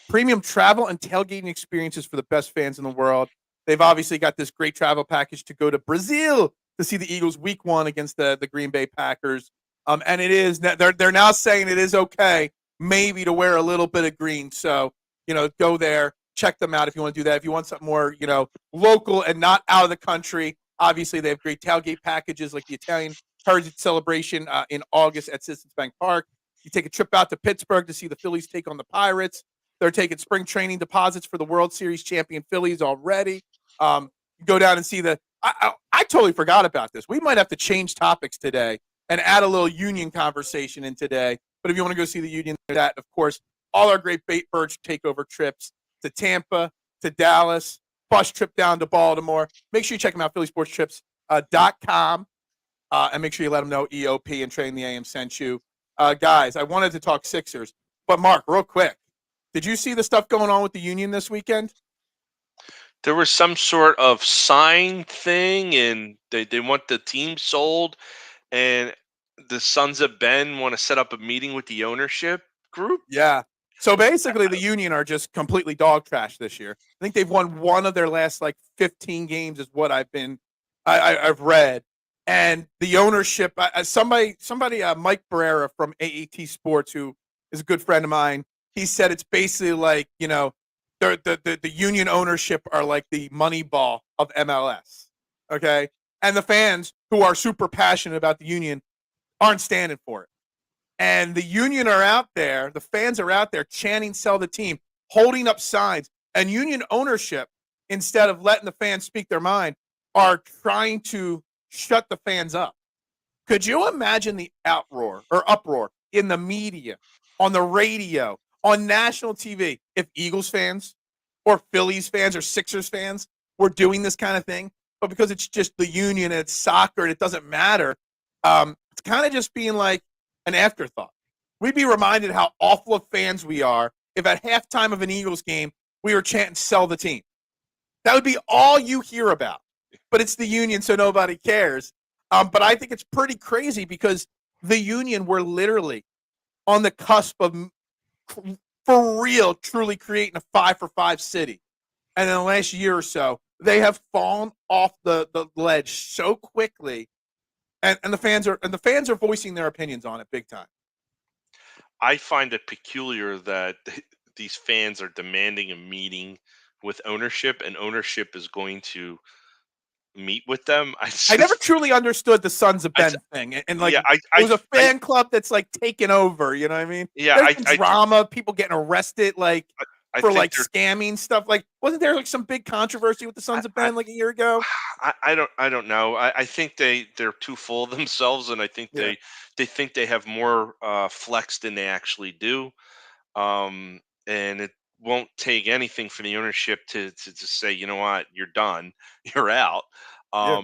Premium travel and tailgating experiences for the best fans in the world. They've obviously got this great travel package to go to Brazil to see the Eagles week 1 against the Green Bay Packers. And it is, they're now saying it is okay maybe to wear a little bit of green. So, go there. Check them out if you want to do that. If you want something more, local and not out of the country, obviously they have great tailgate packages like the Italian Heritage Celebration in August at Citizens Bank Park. You take a trip out to Pittsburgh to see the Phillies take on the Pirates. They're taking spring training deposits for the World Series champion Phillies already. You go down and see I totally forgot about this. We might have to change topics today and add a little Union conversation in today. But if you want to go see the Union, that, of course, all our great Bait Birch takeover trips to Tampa, to Dallas, bus trip down to Baltimore. Make sure you check them out, phillysportstrips.com, and make sure you let them know EOP and Train the AM sent you. Guys, I wanted to talk Sixers, but Mark, real quick, did you see the stuff going on with the Union this weekend? There was some sort of sign thing, and they want the team sold, and the Sons of Ben want to set up a meeting with the ownership group. Yeah. So basically, the Union are just completely dog trash this year. I think they've won 1 of their last 15 games, is what I've read. And the ownership, somebody, Mike Barrera from AAT Sports, who is a good friend of mine, he said it's basically the union ownership are like the money ball of MLS. Okay. And the fans who are super passionate about the union aren't standing for it. And the union are out there, the fans are out there chanting, sell the team, holding up signs. And union ownership, instead of letting the fans speak their mind, are trying to shut the fans up. Could you imagine the uproar in the media, on the radio, on national TV, if Eagles fans or Phillies fans or Sixers fans were doing this kind of thing? But because it's just the union and it's soccer and it doesn't matter, it's kind of just being like an afterthought. We'd be reminded how awful of fans we are if at halftime of an Eagles game we were chanting "sell the team." That would be all you hear about. But it's the union, so nobody cares. But I think it's pretty crazy because the union were literally on the cusp of, for real, truly creating a 5-for-5 city. And in the last year or so, they have fallen off the ledge so quickly. And the fans are voicing their opinions on it big time. I find it peculiar that these fans are demanding a meeting with ownership, and ownership is going to meet with them. I never truly understood the Sons of I, Ben thing, and like yeah, it was a fan club that's like taken over. You know what I mean? Yeah, There's been drama, people getting arrested, like for think like scamming stuff. Like, wasn't there like some big controversy with the Sons of Ben like a year ago? I don't know. I think they're too full of themselves, and I think Yeah. they think they have more flex than they actually do. And it won't take anything for the ownership to just say, you know what, you're done, you're out. Yeah.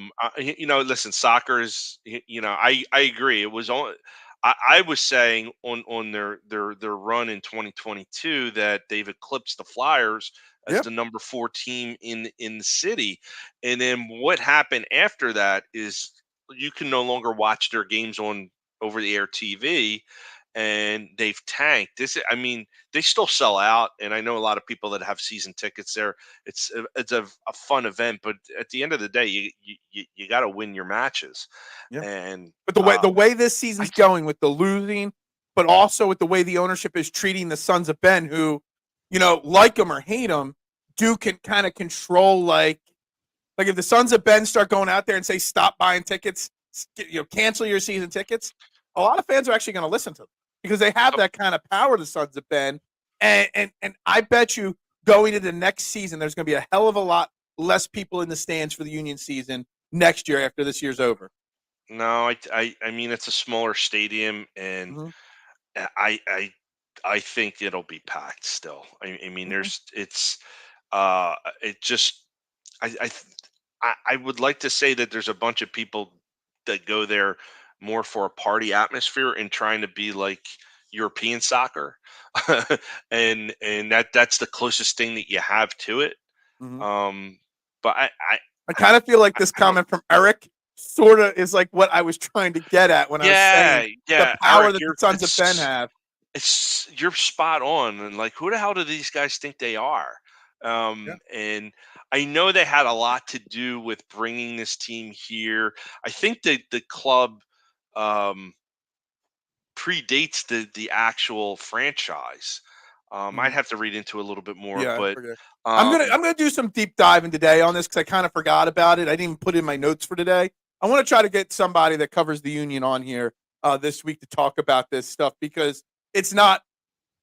Listen, soccer is, I agree. It was on. I was saying on their run in 2022 that they've eclipsed the Flyers as Yeah. the number 4 team in the city, and then what happened after that is you can no longer watch their games on over the air TV, and they've tanked. I mean, they still sell out, and I know a lot of people that have season tickets there. It's a fun event, but at the end of the day, you got to win your matches. Yeah. And But the way this season's going with the losing, but also with the way the ownership is treating the Sons of Ben, who, like them or hate them, can kind of control like if the Sons of Ben start going out there and say stop buying tickets, cancel your season tickets, a lot of fans are actually going to listen to them because they have that kind of power. The Sons of Ben, and I bet you going into the next season, there's going to be a hell of a lot less people in the stands for the Union season next year after this year's over. no, I mean it's a smaller stadium, and Mm-hmm. I I I think it'll be packed still. I mean, Mm-hmm. it just I I th- I would like to say that there's a bunch of people that go there more for a party atmosphere and trying to be like European soccer, and that's the closest thing that you have to it. Mm-hmm. Um, but I kind of feel like this I don't. comment from Eric sort of is like what I was trying to get at when I was saying Yeah, the yeah, power Eric, that the Sons of Ben have. you're spot on, and like, who the hell do these guys think they are? Yeah. And I know they had a lot to do with bringing this team here. I think that the club um, predates the actual franchise. I'd Mhm. have to read into a little bit more, Yeah, I but forget. um, I'm gonna do some deep diving today on this because I kind of forgot about it. I didn't even put it in my notes for today. I want to try to get somebody that covers the union on here this week to talk about this stuff because it's not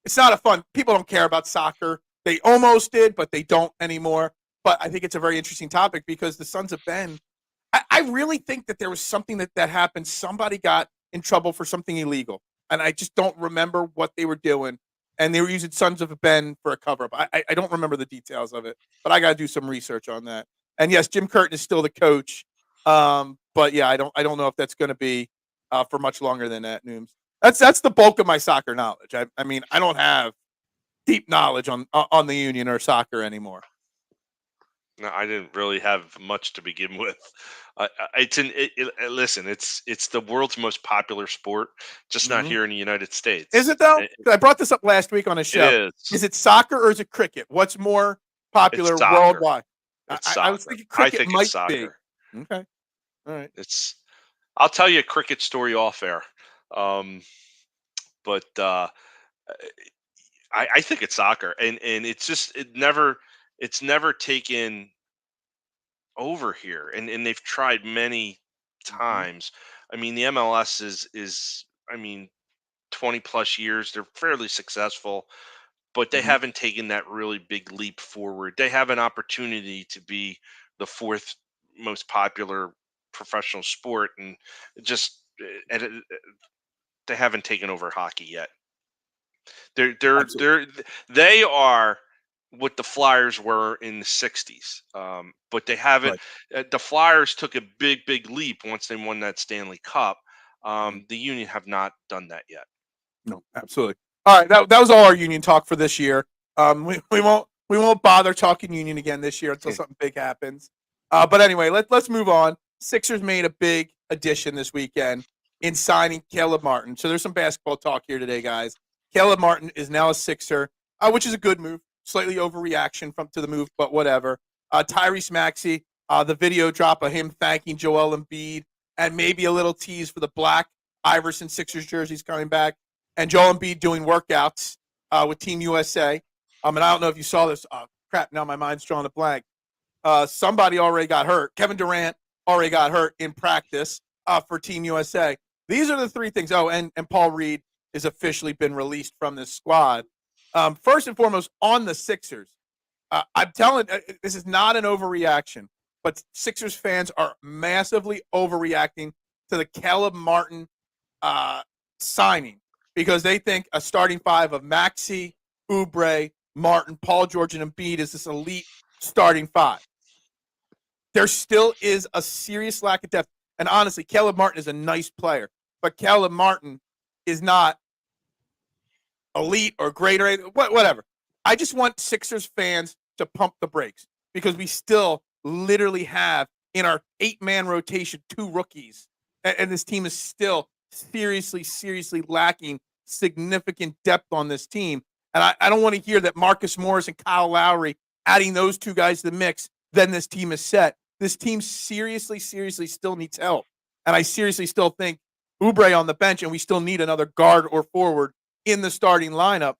a fun. People don't care about soccer. They almost did, but they don't anymore. But I think it's a very interesting topic because the Sons of Ben. I really think that there was something that happened. Somebody got in trouble for something illegal, and I just don't remember what they were doing. And they were using Sons of Ben for a cover up. I don't remember the details of it, but I got to do some research on that. And yes, Jim Curtin is still the coach. But yeah, I don't know if that's going to be for much longer than that. Nooms. That's the bulk of my soccer knowledge. I mean, I don't have deep knowledge on the union or soccer anymore. no, I didn't really have much to begin with. Listen, it's the world's most popular sport, just not Mm-hmm. here in the United Is States. it though? I brought this up last week on a It show. is. Is it soccer or is it cricket? What's more It's popular soccer. worldwide? It's I was soccer. thinking I cricket think it's might be. soccer. Okay. All right. It's. I'll tell you a cricket story off air. Um, but I think it's soccer, and it's never taken over here, and they've tried many Mhm, times. I mean, the MLS is I mean 20 plus years. They're fairly successful, but they mhm. haven't taken that really big leap forward. They have an opportunity to be the fourth most popular professional sport, and just they haven't taken over hockey yet. They're they're Absolutely. they're they are what the Flyers were in the '60s, but they haven't. Right. The Flyers took a big leap once they won that Stanley Cup. Mhm. The Union have not done that yet. No, absolutely. All right, that was all our union talk for this year. We won't bother talking union again this year until something big happens. But anyway, let's move on. Sixers made a big addition this weekend in signing Caleb Martin. So there's some basketball talk here today, guys. Caleb Martin is now a Sixer, which is a good move. Slightly overreaction to the move, but whatever. Tyrese Maxey, the video drop of him thanking Joel Embiid, and maybe a little tease for the black Iverson Sixers jerseys coming back, and Joel Embiid doing workouts with Team USA. And I don't know if you saw this. Crap, now my mind's drawing a blank. Somebody already got hurt. Kevin Durant already got hurt in practice for Team USA. These are the three things. Oh, and Paul Reed has officially been released from this squad. First and foremost, on the Sixers, I'm telling this is not an overreaction, but Sixers fans are massively overreacting to the Caleb Martin uh, signing because they think a starting five of Maxey, Oubre, Martin, Paul George, and Embiid is this elite starting five. There still is a serious lack of depth. And honestly, Caleb Martin is a nice player, but Caleb Martin is not elite or great or whatever. I just want Sixers fans to pump the brakes because we still literally have in our 8-man rotation 2 rookies, and this team is still seriously lacking significant depth on this team. And I don't want to hear that Marcus Morris and Kyle Lowry adding those 2 guys to the mix, then this team is set. This team seriously still needs help. And I seriously still think Oubre on the bench, and we still need another guard or forward in the starting lineup.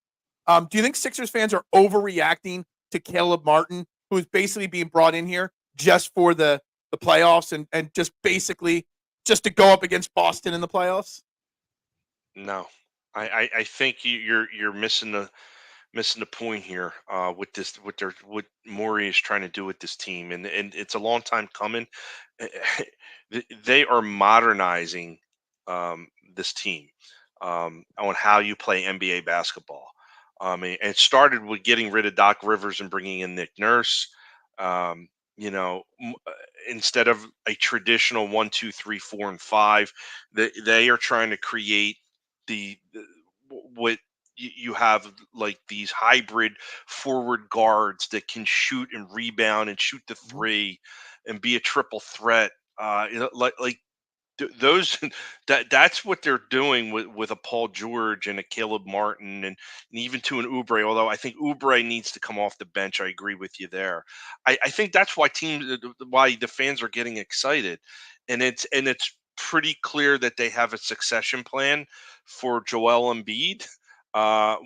Do you think Sixers fans are overreacting to Caleb Martin, who is basically being brought in here just for the playoffs and just basically just to go up against Boston in the playoffs? No, I think you're missing the point here with this what Maury is trying to do with this team, and it's a long time coming. They are modernizing this team on how you play NBA basketball. And it started with getting rid of Doc Rivers and bringing in Nick Nurse. Um, you know, instead of a traditional 1, 2, 3, 4, and 5, they are trying to create what you have, like these hybrid forward guards that can shoot and rebound and shoot the Mm-hmm. three and be a triple threat. Like those that's what they're doing with a Paul George and a Caleb Martin, and even to an Oubre. Although I think Oubre needs to come off the bench. I agree with you there. I think that's why why the fans are getting excited, and it's pretty clear that they have a succession plan for Joel Embiid.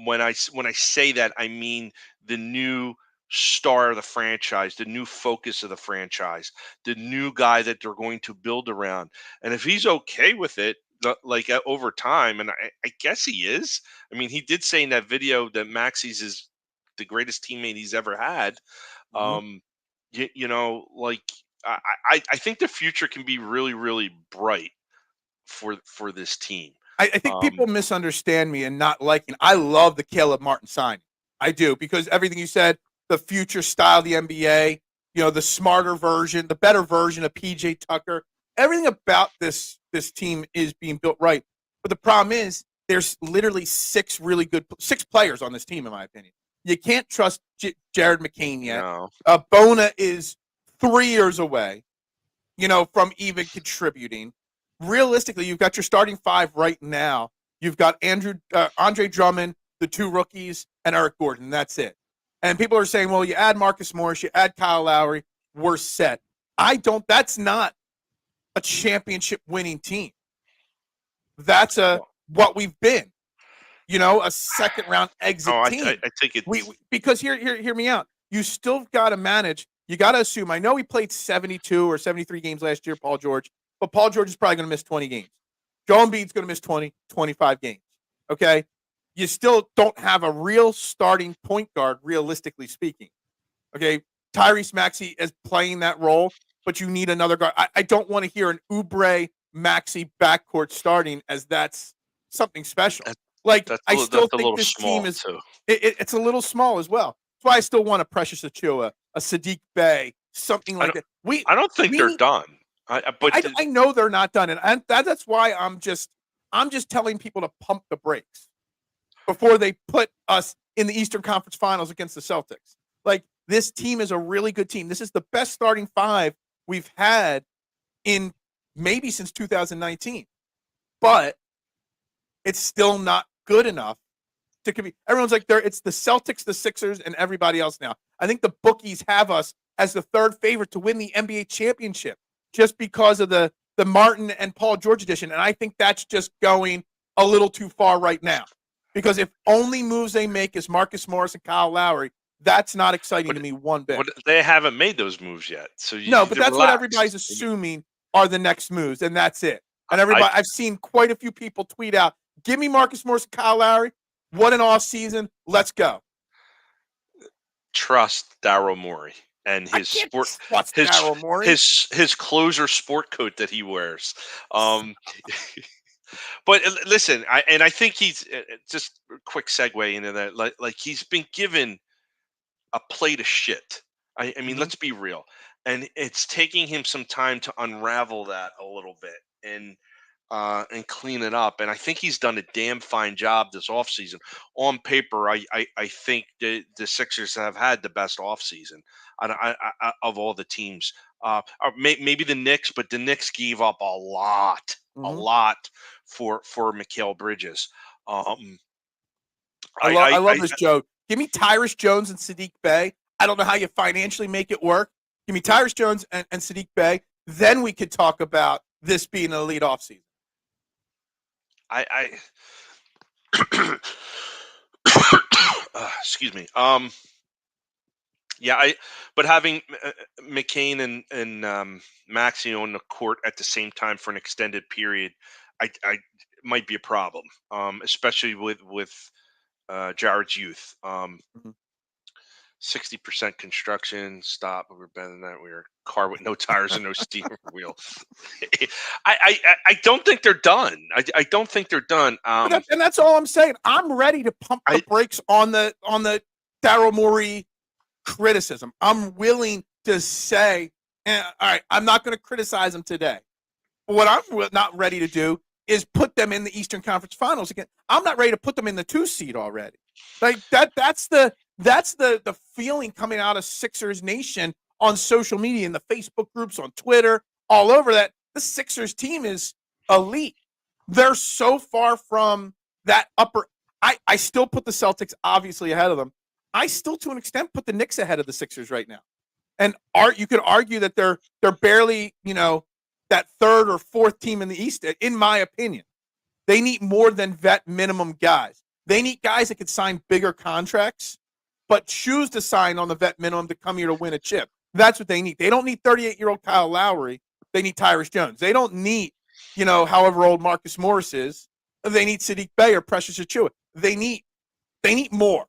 When I say that, I mean the new star of the franchise, the new focus of the franchise, the new guy that they're going to build around. And if he's okay with it, over time, and I guess he is. I mean, he did say in that video that Maxey's is the greatest teammate he's ever had. Mm-hmm. Um, like I think the future can be really bright for this team. I think Um, people misunderstand me and not liking. I love the Caleb Martin signing. I do because everything you said, the future style of the NBA, the smarter version, the better version of PJ Tucker, everything about this team is being built right. But the problem is there's literally 6 players on this team, in my opinion. You can't trust Jared McCain yet. no, Bona is 3 years away, from even contributing. Realistically, you've got your starting 5 right now. You've got Andre Drummond, the 2 rookies, and Eric Gordon. That's it. And people are saying, well, you add Marcus Morris, you add Kyle Lowry, we're set. That's not a championship winning team. That's well, what we've been. a second round exit Oh, team. I think it's Because hear me out. You still got to manage. You got to assume. I know he played 72 or 73 games last year, Paul George, but Paul George is probably going to miss 20 games. Joel Embiid's going to miss 20, 25 games. Okay. You still don't have a real starting point guard, realistically speaking. Okay. Tyrese Maxey is playing that role, but you need another guard. I don't want to hear an Oubre Maxey backcourt starting as that's something special. Like, I still that's a think little this team small is too. it's a little small as well. That's why I still want a Precious Achua, a Sadiq Bey, something like that. I don't think they're done. I know they're not done, and that's why I'm just telling people to pump the brakes before they put us in the Eastern Conference Finals against the Celtics. Like, this team is a really good team. This is the best starting five we've had in maybe since 2019, but it's still not good enough to compete. Everyone's like, it's the Celtics, the Sixers, and everybody else now. I think the bookies have us as the third favorite to win the NBA championship just because of the Martin and Paul George edition. And I think that's just going a little too far right now. Because if only moves they make is Marcus Morris and Kyle Lowry, that's not exciting to me one bit. They haven't made those moves yet. So no, but that's what everybody's assuming are the next moves, and that's it. And I've seen quite a few people tweet out, give me Marcus Morris and Kyle Lowry. What an off season. Let's go. Trust Daryl Morey and his his closer sport coat that he wears. But listen, I think he's just a quick segue into that. Like he's been given a plate of shit. I mean, let's be real, and it's taking him some time to unravel that a little bit and clean it up. And I think he's done a damn fine job this offseason. On paper, I think the Sixers have had the best offseason of all the teams. Maybe the Knicks, but the Knicks gave up a lot for Mikal Bridges. I love this, Joe. Give me Tyrus Jones and Sadiq Bey. I don't know how you financially make it work. Give me Tyrus Jones and Sadiq Bey. Then we could talk about this being an elite offseason. Excuse me. But having McCain and Maxey on the court at the same time for an extended period, I might be a problem, especially with Jared's youth. 60% construction. Stop. We're better than that. We're a car with no tires and no steering wheel. I don't think they're done. I don't think they're done. And that's all I'm saying. I'm ready to pump the brakes on the Daryl Morey criticism. I'm willing to say, all right, I'm not going to criticize them today. But what I'm not ready to do is put them in the Eastern Conference Finals again. I'm not ready to put them in the 2 seed already. Like that's the feeling coming out of Sixers Nation on social media, in the Facebook groups, on Twitter, all over, that the Sixers team is elite. They're so far from that upper. I still put the Celtics obviously ahead of them. I still, to an extent, put the Knicks ahead of the Sixers right now. And you could argue that they're barely, that third or fourth team in the East, in my opinion. They need more than vet minimum guys. They need guys that could sign bigger contracts, but choose to sign on the vet minimum to come here to win a chip. That's what they need. They don't need 38-year-old Kyle Lowry. They need Tyrus Jones. They don't need, however old Marcus Morris is. They need Sadiq Bey or Precious Achua. They need more.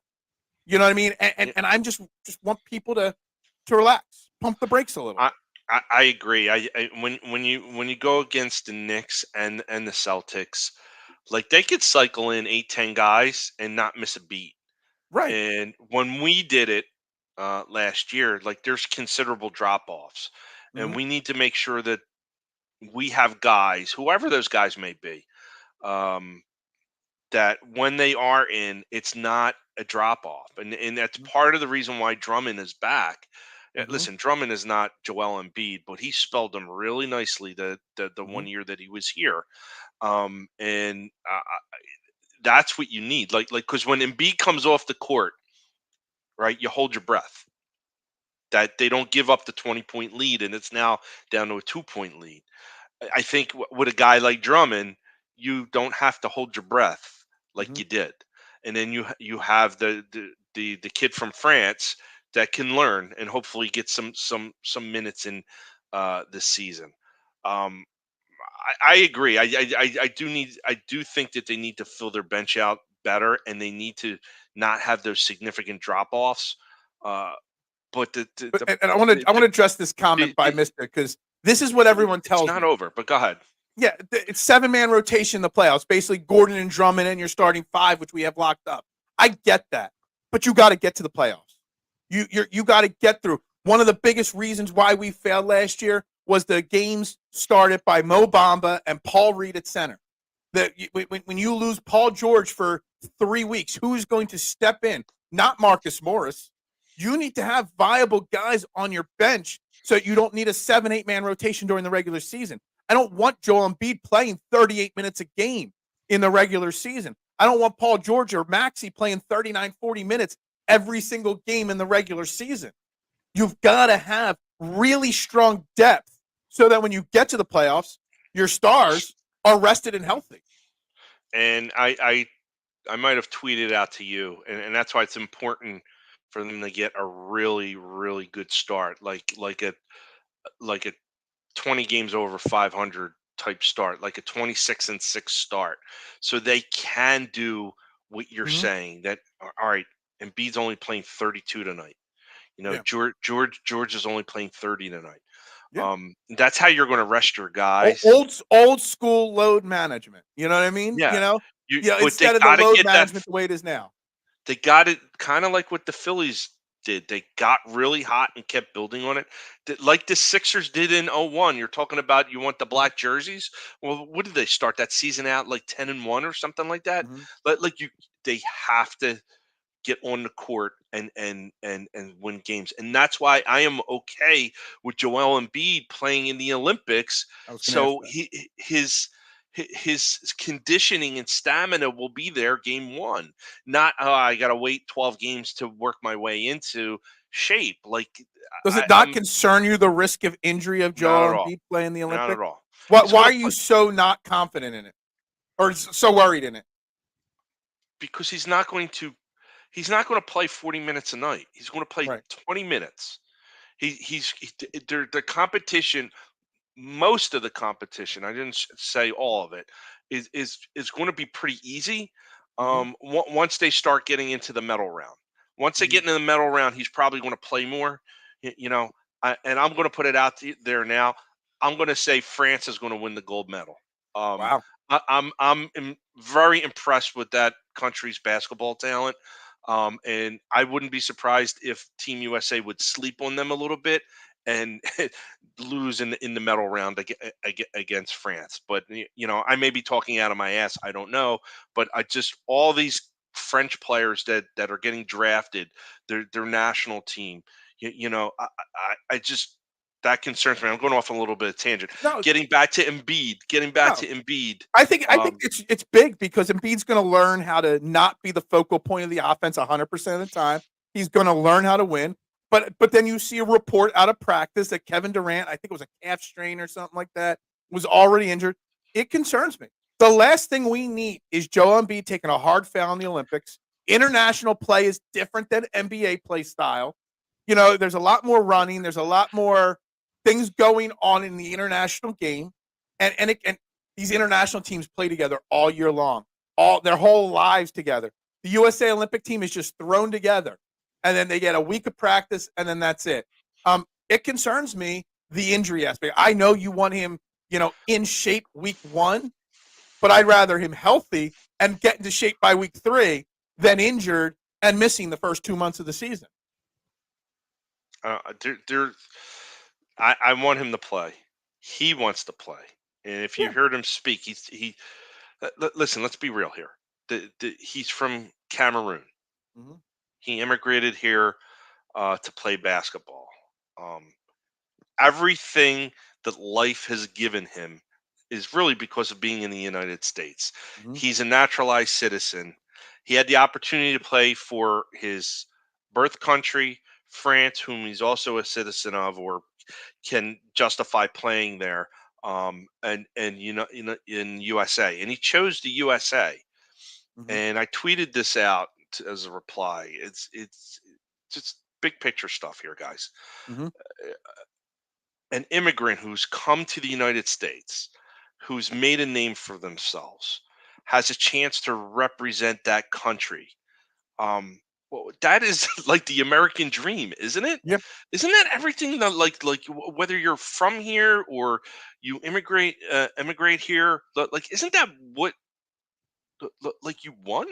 You know what I mean? And I'm just want people to relax, pump the brakes a little. I agree. When you go against the Knicks and the Celtics, like, they could cycle in 8-10 guys and not miss a beat. Right. And when we did it last year, like, there's considerable drop offs, and we need to make sure that we have guys, whoever those guys may be, that when they are in, it's not a drop off, and that's part of the reason why Drummond is back. Listen, Drummond is not Joel Embiid, but he spelled them really nicely the 1 year that he was here, and that's what you need. Like because when Embiid comes off the court, right, you hold your breath. That they don't give up the 20-point lead, and it's now down to a 2-point lead. I think with a guy like Drummond, you don't have to hold your breath like you did. and then you have the kid from France that can learn and hopefully get some minutes in this season. Um, I agree. I do think that they need to fill their bench out better, and they need to not have those significant drop offs. Uh, but And I want to address this comment by Mister, because this is what everyone it's tells not me. over. But go ahead. Yeah, it's 7-man rotation in the playoffs. Basically, Gordon and Drummond and your starting 5, which we have locked up. I get that, but you got to get to the playoffs. You got to get through. One of the biggest reasons why we failed last year was the games started by Mo Bamba and Paul Reed at center. When you lose Paul George for 3 weeks, who's going to step in? Not Marcus Morris. You need to have viable guys on your bench so you don't need a 7-8-man rotation during the regular season. I don't want Joel Embiid playing 38 minutes a game in the regular season. I don't want Paul George or Maxey playing 39, 40 minutes every single game in the regular season. You've got to have really strong depth so that when you get to the playoffs, your stars are rested and healthy. And I might have tweeted out to you, and that's why it's important for them to get a really really good start, like a 20 games over 500 type start, like a 26-6 start, so they can do what you're Mm-hmm. saying. That all right, Embiid's only playing 32 tonight. Yeah. George is only playing 30 tonight. Yeah. That's how you're going to rest your guys. Old school load management. You know what I mean? Yeah, but they Instead of the got to load get that. management the way it is now. They got it kind of like what the Phillies did. They got really hot and kept building on it. Like the Sixers did in '01. You're talking about you want the black jerseys. Well, what did they start that season out like 10-1 or something like that? Mm-hmm. They have to get on the court and win games. And that's why I am okay with Joel Embiid playing in the Olympics. I was going to ask So that. his conditioning and stamina will be there game one. Not I got to wait 12 games to work my way into shape. Like Does it not I'm concern you the risk of injury of not Joel at all. Embiid playing the Not at Olympics? all. He's Why going are to you play so not confident in it, or so worried in it? because he's not going to play 40 minutes a night. He's going to play Right. 20 minutes. The competition, most of the competition, I didn't say all of it, is going to be pretty easy. Mm-hmm. Once they start getting into the medal round, once they Mm-hmm. get into the medal round, he's probably going to play more. You know, and I'm going to put it out there now. I'm going to say France is going to win the gold medal. Um, Wow. very impressed with that country's basketball talent. And I wouldn't be surprised if Team USA would sleep on them a little bit and lose in the medal round against France. But I may be talking out of my ass. I don't know. But I just all these French players that are getting drafted, their national team. I just that concerns me. I'm going off on a little bit of tangent. No, Getting back to Embiid. no. I think it's big because Embiid's going to learn how to not be the focal point of the offense 100% of the time. He's going to learn how to win. But then you see a report out of practice that Kevin Durant, I think it was a calf strain or something like that, was already injured. It concerns me. The last thing we need is Joel Embiid taking a hard foul in the Olympics. International play is different than NBA play style. There's a lot more running. There's a lot more things going on in the international game, and these international teams play together all year long, all their whole lives together. The USA Olympic team is just thrown together, and then they get a week of practice, and then that's it. It concerns me the injury aspect. I know you want him, in shape week 1, but I'd rather him healthy and get into shape by week 3 than injured and missing the first 2 months of the season. there. I want him to play. He wants to play. And if you Yeah. heard him speak, listen. Let's be real here. He's from Cameroon. Mm-hmm. He immigrated here to play basketball. Um, Everything that life has given him is really because of being in the United States. Mm-hmm. He's a naturalized citizen. He had the opportunity to play for his birth country, France, whom he's also a citizen of, or can justify playing there. And in USA, and he chose the USA. Mm-hmm. and I tweeted this out as a reply. It's just big picture stuff here, guys. Mm-hmm. An immigrant who's come to the United States, who's made a name for themselves, has a chance to represent that country. Well, that is like the American dream, isn't it? Yep. Isn't that everything that whether you're from here or you immigrate here, like isn't that what like you won?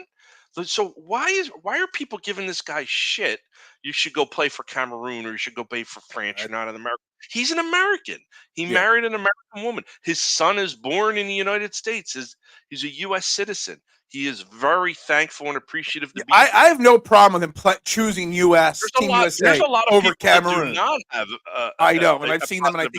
So why are people giving this guy shit? You should go play for Cameroon or you should go play for France. You're not an American. He's an American. He Yeah. married an American woman. His son is born in the United States. He's a U.S. citizen. He is very thankful and appreciative to be here. I have no problem with him choosing U.S. Team There's USA a lot of over people that do Cameroon. not have I know, and I've seen them, and I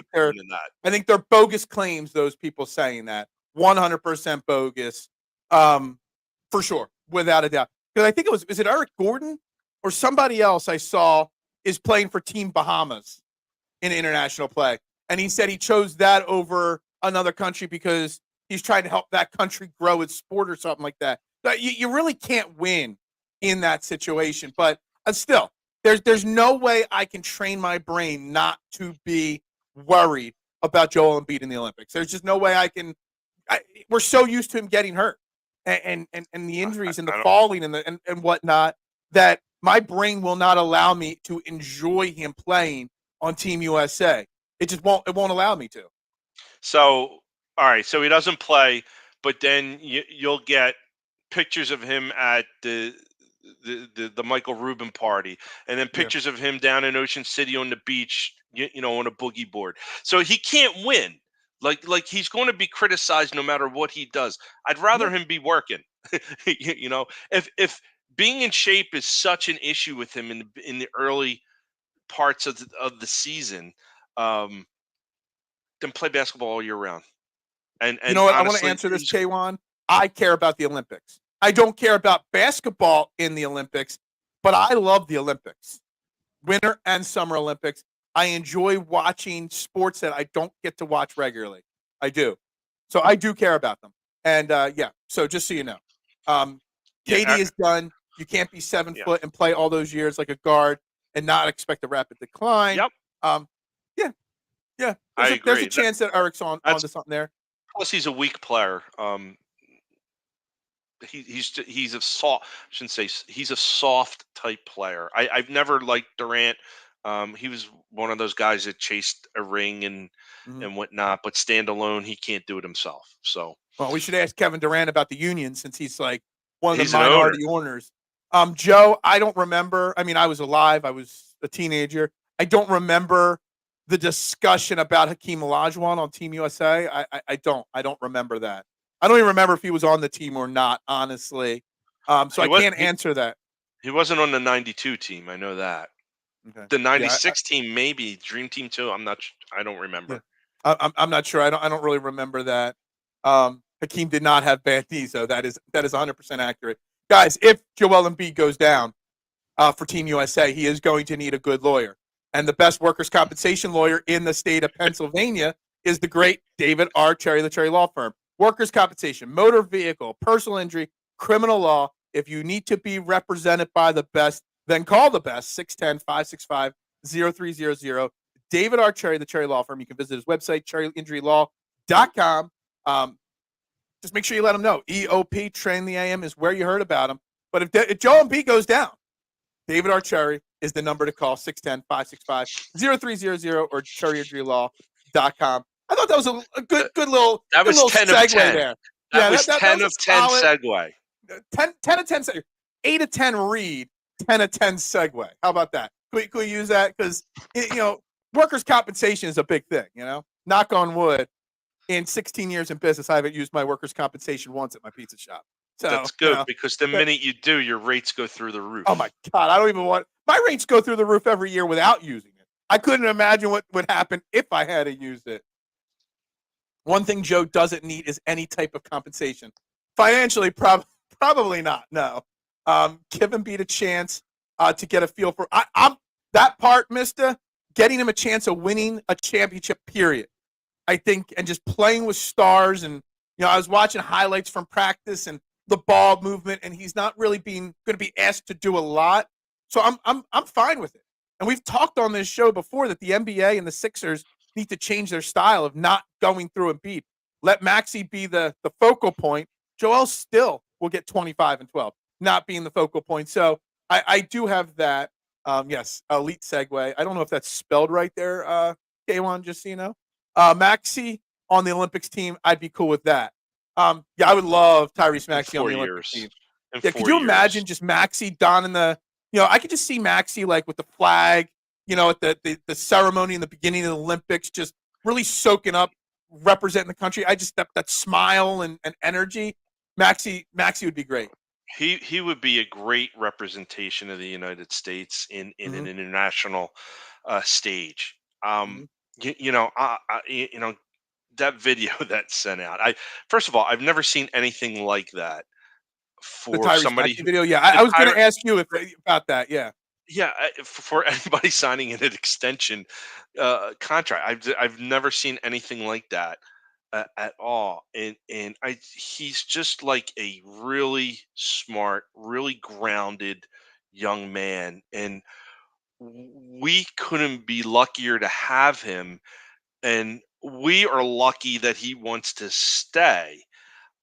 think they're bogus claims. Those people saying that 100% bogus, for sure, without a doubt. Because I think is it Eric Gordon or somebody else I saw is playing for Team Bahamas in international play, and he said he chose that over another country because he's trying to help that country grow its sport or something like that. But you really can't win in that situation. But still, there's no way I can train my brain not to be worried about Joel Embiid in the Olympics. There's just no way I can. We're so used to him getting hurt and the injuries and the falling and whatnot that my brain will not allow me to enjoy him playing on Team USA. It won't allow me to. So, all right, so he doesn't play, but then you'll get pictures of him at the Michael Rubin party, and then pictures of him down in Ocean City on the beach, on a boogie board. So he can't win. Like he's going to be criticized no matter what he does. I'd rather him be working. If being in shape is such an issue with him in the early parts of the season, then play basketball all year round. And you know what? honestly, I want to answer this, K1. I care about the Olympics. I don't care about basketball in the Olympics, but I love the Olympics, Winter and Summer Olympics. I enjoy watching sports that I don't get to watch regularly. I do. So I do care about them. And so just so you know, KD is done. You can't be 7 foot and play all those years like a guard and not expect a rapid decline. Yep. Yeah. I agree. There's a chance that Eric's onto something there. Plus, he's a weak player. He's a soft. I shouldn't say he's a soft type player. I've never liked Durant. He was one of those guys that chased a ring and whatnot, but stand alone, he can't do it himself. So, well, we should ask Kevin Durant about the union since he's like one of the an minority owners. Joe, I don't remember. I mean, I was alive. I was a teenager. I don't remember the discussion about Hakeem Olajuwon on Team USA. I don't remember that. I don't even remember if he was on the team or not, honestly. So I can't answer that. He wasn't on the 92 team. I know that. Okay. The 96 team, maybe Dream Team 2. I'm not. I don't remember. Yeah. I'm not sure. I don't really remember that. Hakeem did not have bad knees, though. That is 100% accurate, guys. If Joel Embiid goes down for Team USA, he is going to need a good lawyer, and the best workers' compensation lawyer in the state of Pennsylvania is the great David R. Cherry, the Cherry Law Firm. Workers' compensation, motor vehicle, personal injury, criminal law. If you need to be represented by the best, then call the best, 610-565-0300. David R. Cherry, the Cherry Law Firm. You can visit his website, cherryinjurylaw.com. Just make sure you let him know. EOP, Train the AM, is where you heard about him. But if Joel Embiid goes down, David R. Cherry is the number to call, 610-565-0300 or cherryinjurylaw.com. I thought that was a good little that was little 10 segue of 10. there. That was 10 of 10 segue. 10 of 10 segue. 8 of 10 read, 10 of 10 segue. How about that? Can we use that? Because, workers' compensation is a big thing, Knock on wood. In 16 years in business, I haven't used my workers' compensation once at my pizza shop. So that's good because the minute you do, your rates go through the roof. Oh, my God. I don't even want – my rates go through the roof every year without using it. I couldn't imagine what would happen if I had to use it. One thing Joe doesn't need is any type of compensation. Financially, probably not, no. Give Embiid a chance to get a feel for I'm that part, mister, getting him a chance of winning a championship, period. I think, and just playing with stars. And, I was watching highlights from practice, and the ball movement, and he's not really going to be asked to do a lot. So I'm fine with it. And we've talked on this show before that the NBA and the Sixers need to change their style of not going through Embiid. Let Maxey be the focal point. Joel still will get 25 and 12, not being the focal point. So I do have that. Yes, elite segue. I don't know if that's spelled right there, K1, just so you know. Maxey on the Olympics team, I'd be cool with that. Yeah, I would love Tyrese in Maxey on four the Olympic years. team. In Yeah, could 4 you years. imagine just Maxey donning I could just see Maxey like with the flag, at the ceremony in the beginning of the Olympics, just really soaking up, representing the country. I just that smile and energy. Maxey would be great. He would be a great representation of the United States in Mm-hmm. an international stage. Mm-hmm. That video that's sent out. I First of all, I've never seen anything like that The for Tyrese somebody Maxey who video. Yeah, the I was going Tyra, to ask you about that. Yeah. yeah, for anybody signing in an extension contract. I've never seen anything like that at all. And he's just like a really smart, really grounded young man, and we couldn't be luckier to have him. And we are lucky that he wants to stay.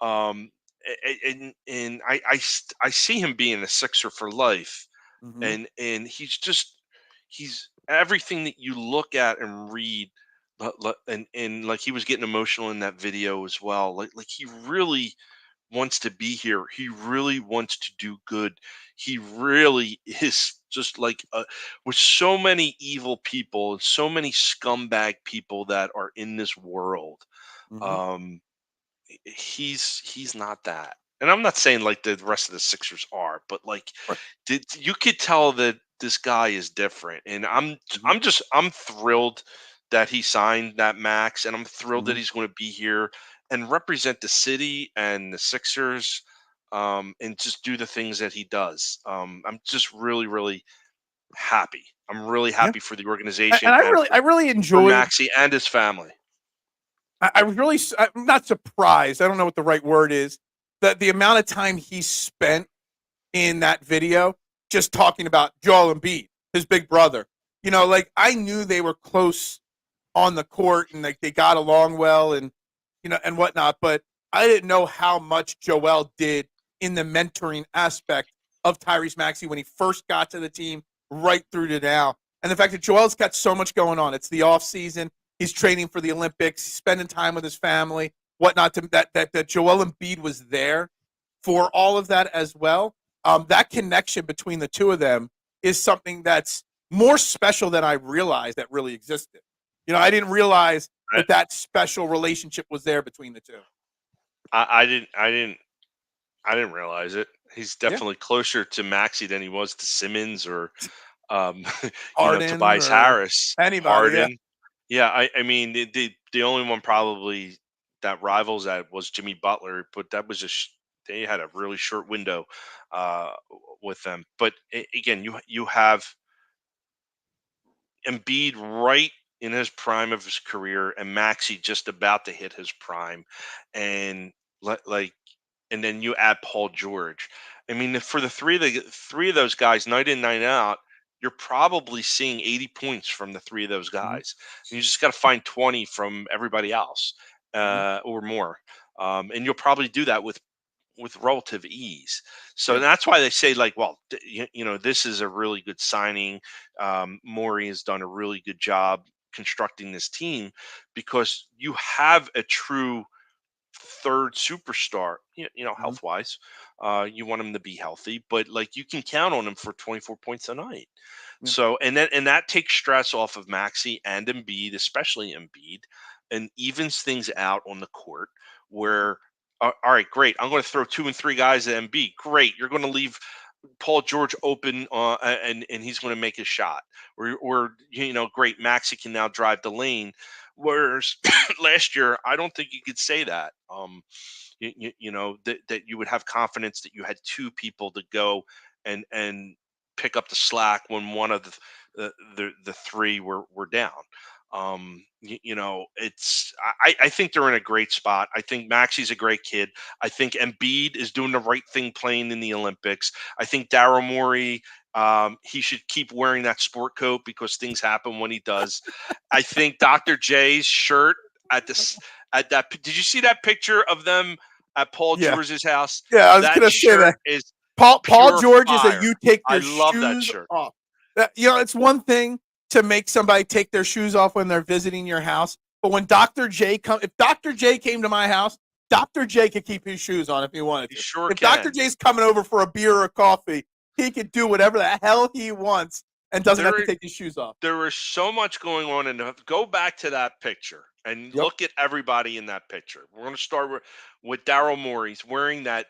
Um, I see him being a Sixer for life, Mm-hmm. and he's everything that you look at and read, and like he was getting emotional in that video as well. Like he really wants to be here. He really wants to do good. He really is just like with so many evil people and so many scumbag people that are in this world. Mm-hmm. Um, he's not that. And I'm not saying like the rest of the Sixers are, but like Right. did you could tell that this guy is different. And Mm-hmm. I'm thrilled that he signed that max, and I'm thrilled Mm-hmm. that he's going to be here and represent the city and the Sixers, and just do the things that he does. I'm just really, really happy. I'm really Yeah. happy for the And organization I and really, I really for enjoyed. Maxi and his family. I was really, I'm not surprised. I don't know what the right word is. The amount of time he spent in that video just talking about Joel Embiid, his big brother. Like I knew they were close on the court and like they got along well and and whatnot, but I didn't know how much Joel did in the mentoring aspect of Tyrese Maxey when he first got to the team right through to now. And the fact that Joel's got so much going on. It's the off season. He's training for the Olympics, spending time with his family, whatnot. That Joel Embiid was there for all of that as well. That connection between the two of them is something that's more special than I realized that really existed. I didn't realize I, that special relationship was there between the two. I didn't realize it. He's Yeah. definitely closer to Maxi than he was to Simmons or, um, Harden Tobias or Harris, anybody. Yeah. Harden. Yeah, I mean, the only one probably that rivals that was Jimmy Butler, but that was just they had a really short window uh, with them. But again, you have Embiid right in his prime of his career, and Maxi just about to hit his prime, and like and then you add Paul George. I mean, for the three of those guys, night in, night out, you're probably seeing 80 points from the three of those Mm-hmm. guys. And you just got to find 20 from everybody else, Mm-hmm. or more, and you'll probably do that with relative ease. So Yeah. that's why they say like, well, this is a really good signing. Maury has done a really good job constructing this team because you have a true third superstar, Mm-hmm. health wise. You want him to be healthy, but like you can count on him for 24 points a night. Yeah. So, and that takes stress off of Maxi and Embiid, especially Embiid, and evens things out on the court where, all right, great. I'm going to throw 2 and 3 guys at Embiid. Great. You're going to leave Paul George open, and he's going to make a shot. Or great. Maxi can now drive the lane. Whereas last year, I don't think you could say that. That you would have confidence that you had two people to go and pick up the slack when one of the three were down. I think they're in a great spot. I think Maxi's a great kid. I think Embiid is doing the right thing playing in the Olympics. I think Daryl Morey, he should keep wearing that sport coat because things happen when he does. I think Dr. J's shirt at that. Did you see that picture of them at Paul Yeah. George's house? Yeah, I was That going to say shirt that. is Paul pure George is a fire. you take I your love that shoes shirt. off. It's one thing to make somebody take their shoes off when they're visiting your house, but when if Dr. J came to my house, Dr. J could keep his shoes on if he wanted He to. sure If can. Dr. J's coming over for a beer or a coffee, he could do whatever the hell he wants and doesn't have to take his shoes off. There is so much going on, and go back to that picture and Yep. look at everybody in that picture. We're going to start with Daryl Morey. He's wearing that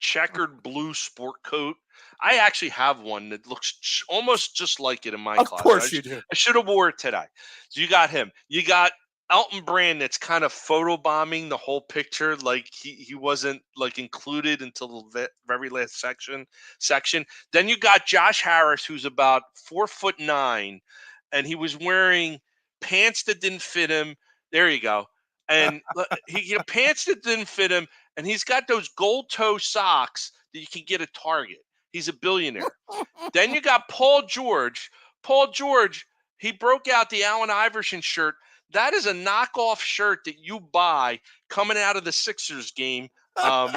checkered blue sport coat. I actually have one that looks almost just like it in my Of closet. course you do. I should have wore it today. So you got him. You got Elton Brand that's kind of photobombing the whole picture, like he wasn't like included until the very last section. Then you got Josh Harris, who's about 4'9", and he was wearing pants that didn't fit him. There you go. And pants that didn't fit him, and he's got those gold toe socks that you can get at Target. He's a billionaire. Then you got Paul George. Paul George, he broke out the Allen Iverson shirt. That is a knockoff shirt that you buy coming out of the Sixers game. In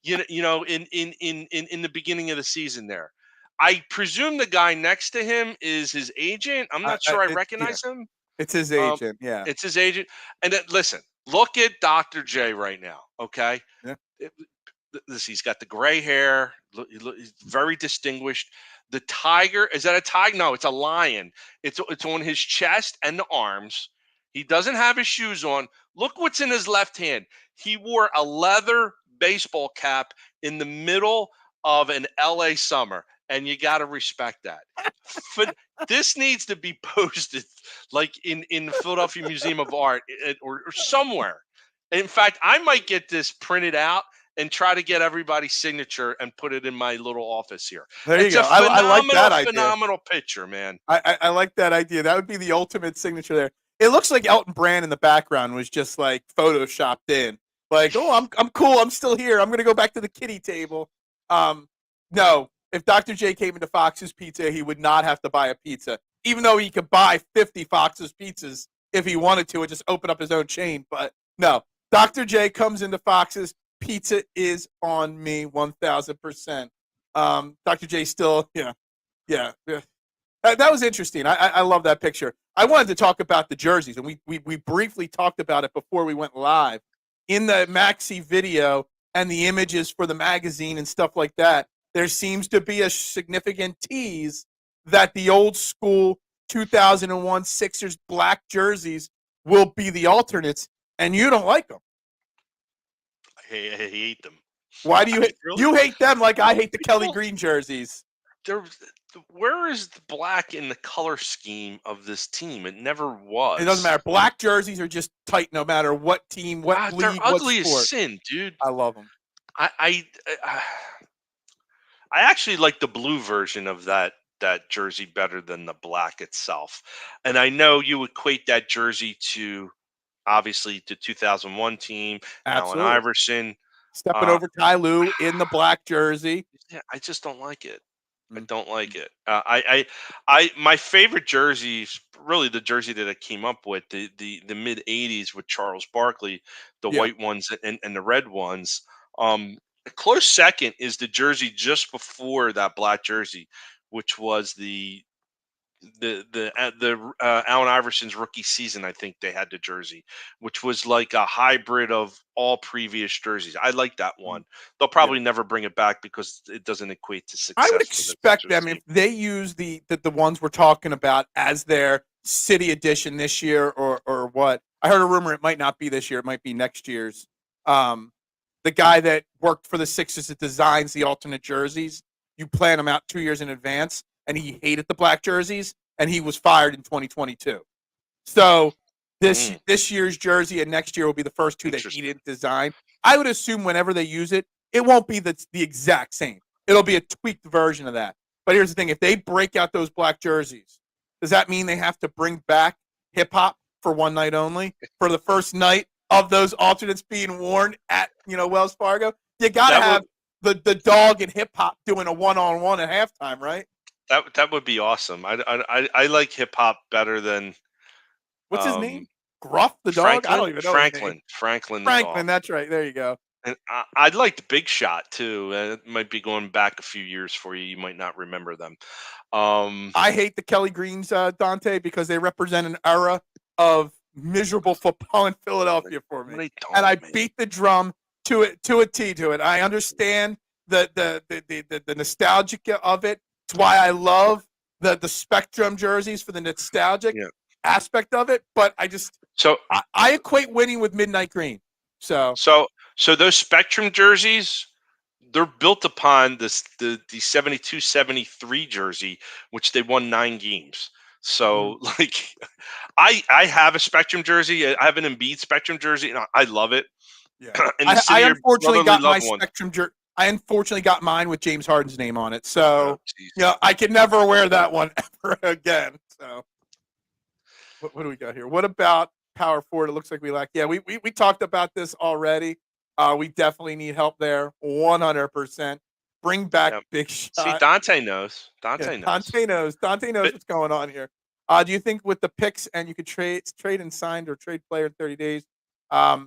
the beginning of the season there. I presume the guy next to him is his agent. I'm not sure I recognize him. It's his agent, yeah. It's his agent. And listen, look at Dr. J right now, okay? Yeah. He's got the gray hair. He's very distinguished. The tiger, is that a tiger? No, it's a lion. It's on his chest and the arms. He doesn't have his shoes on. Look what's in his left hand. He wore a leather baseball cap in the middle of an LA summer, and you got to respect that. This needs to be posted like in the Philadelphia Museum of Art or somewhere. In fact, I might get this printed out and try to get everybody's signature and put it in my little office here. There you go. I like that idea. Phenomenal picture, man. I like that idea. That would be the ultimate signature there. It looks like Elton Brand in the background was just like photoshopped in. Like, oh, I'm cool. I'm still here. I'm gonna go back to the kiddie table. No, if Dr. J came into Fox's Pizza, he would not have to buy a pizza, even though he could buy 50 Fox's pizzas if he wanted to and just open up his own chain. But no, Dr. J comes into Fox's. Pizza is on me 1,000%. Dr. J still, yeah. That was interesting. I love that picture. I wanted to talk about the jerseys, and we briefly talked about it before we went live. In the Maxi video and the images for the magazine and stuff like that, there seems to be a significant tease that the old school 2001 Sixers black jerseys will be the alternates, and you don't like them. I hate them. Why do you hate? You hate them like I hate the Kelly Green jerseys. Where is the black in the color scheme of this team? It never was. It doesn't matter. Black jerseys are just tight no matter what team, what league, they're ugly what sport. as sin, dude. I love them. I actually like the blue version of that jersey better than the black itself. And I know you equate that jersey to obviously the 2001 team, Absolutely. Allen Iverson. Stepping over Ty Lue in the black jersey. Yeah, I just don't like it. Mm-hmm. I don't like it. My favorite jerseys, really the jersey that I came up with, the mid '80s with Charles Barkley, the white ones and the red ones. A close second is the jersey just before that black jersey, which was the Allen Iverson's rookie season. I think they had the jersey, which was like a hybrid of all previous jerseys. I like that one. They'll probably never bring it back because it doesn't equate to success. I would expect them if they use the ones we're talking about as their city edition this year or what. I heard a rumor it might not be this year. It might be next year's. The guy that worked for the Sixers that designs the alternate jerseys, you plan them out 2 years in advance, and he hated the black jerseys, and he was fired in 2022. So this year's jersey and next year will be the first two that he didn't design. I would assume whenever they use it, it won't be the exact same. It'll be a tweaked version of that. But here's the thing. If they break out those black jerseys, does that mean they have to bring back hip hop for one night only for the first night of those alternates being worn at Wells Fargo. You got to have the dog and hip hop doing a one-on-one at halftime, right? That would be awesome. I like hip hop better than what's his name? Gruff the dog? I don't even know his name. Franklin the Franklin, dog. that's right. There you go. And I'd like the Big Shot too. It might be going back a few years for you. You might not remember them. I hate the Kelly Greens, Dante, because they represent an era of miserable football in Philadelphia for me. And I beat the drum to a T to it. I understand the nostalgic of it. It's why I love the Spectrum jerseys for the nostalgic aspect of it. But I equate winning with midnight green. So those Spectrum jerseys, they're built upon the 72-73 jersey, which they won 9 games. So like, I have a Spectrum jersey. I have an Embiid Spectrum jersey, and I love it. Yeah, I unfortunately got my Spectrum jersey. I unfortunately got mine with James Harden's name on it. So I could never wear that one ever again. So what do we got here? What about power forward? It looks like we lack. Yeah, we talked about this already. We definitely need help there. 100%. Bring back Big Shot. See, Dante knows. Dante knows what's going on here. Do you think with the picks and you could trade and signed or trade player in 30 days? I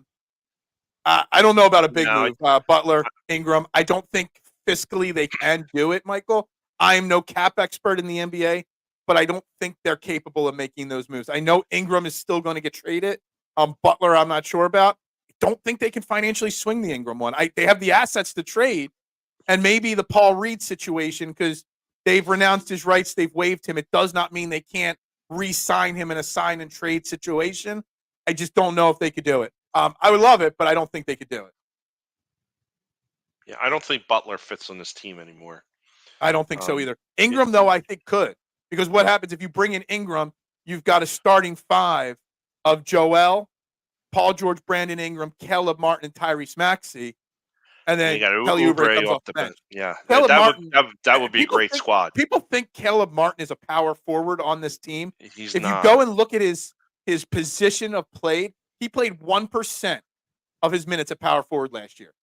don't know about a big move. Butler, Ingram. I don't think fiscally they can do it, Michael. I am no cap expert in the NBA, but I don't think they're capable of making those moves. I know Ingram is still going to get traded. Butler, I'm not sure about. Don't think they can financially swing the Ingram one. They have the assets to trade, and maybe the Paul Reed situation, because they've renounced his rights, they've waived him. It does not mean they can't re-sign him in a sign and trade situation. I just don't know if they could do it. I would love it, but I don't think they could do it. Yeah, I don't think Butler fits on this team anymore. I don't think so either. Ingram, though, I think could, because what happens if you bring in Ingram, you've got a starting 5 of Joel, Paul George, Brandon Ingram, Caleb Martin, and Tyrese Maxey, and then Kelly Oubre comes off the bench. Yeah, that would be a great squad. People think Caleb Martin is a power forward on this team. If you go and look at his position of play, he played 1% of his minutes at power forward last year.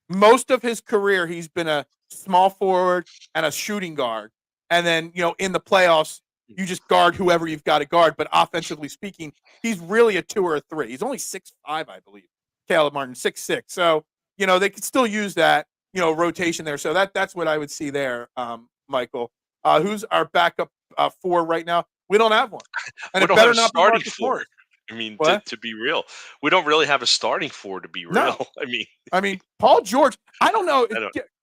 Most of his career, he's been a small forward and a shooting guard. And then, in the playoffs, you just guard whoever you've got to guard. But offensively speaking, he's really a 2 or a 3. He's only 6'5", I believe. Caleb Martin, 6'6". So, they could still use that, rotation there. So that's what I would see there, Michael. Who's our backup 4 right now? We don't have one. And we it don't better have a not starting be 4. I mean, to be real, we don't really have a starting 4 to be real. No. I mean, Paul George, I don't know.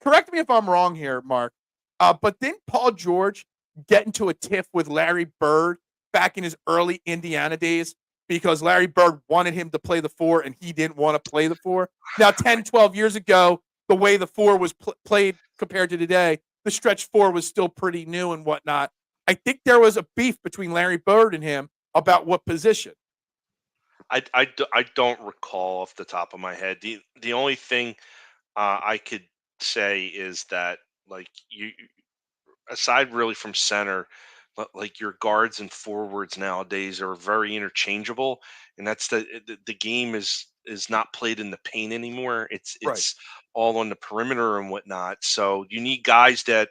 Correct me if I'm wrong here, Mark. But didn't Paul George get into a tiff with Larry Bird back in his early Indiana days because Larry Bird wanted him to play the 4 and he didn't want to play the 4? Now, 10, 12 years ago, the way the 4 was played compared to today, the stretch 4 was still pretty new and whatnot. I think there was a beef between Larry Bird and him about what position. I don't recall off the top of my head. The only thing I could say is that, like, you aside really from center, but like your guards and forwards nowadays are very interchangeable, and that's the game is not played in the paint anymore. It's all on the perimeter and whatnot. So you need guys that,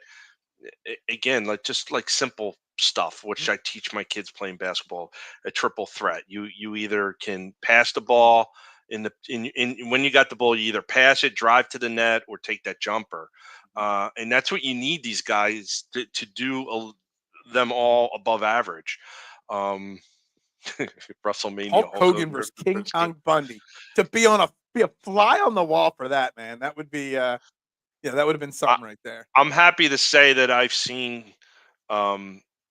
again, like simple stuff, which I teach my kids playing basketball, a triple threat. You either can pass the ball in when you got the ball, you either pass it, drive to the net, or take that jumper. And that's what you need these guys to do, them all above average. WrestleMania. Hulk Hogan versus King Kong Bundy. To be a fly on the wall for that, man. That would be that would have been something right there. I'm happy to say that I've seen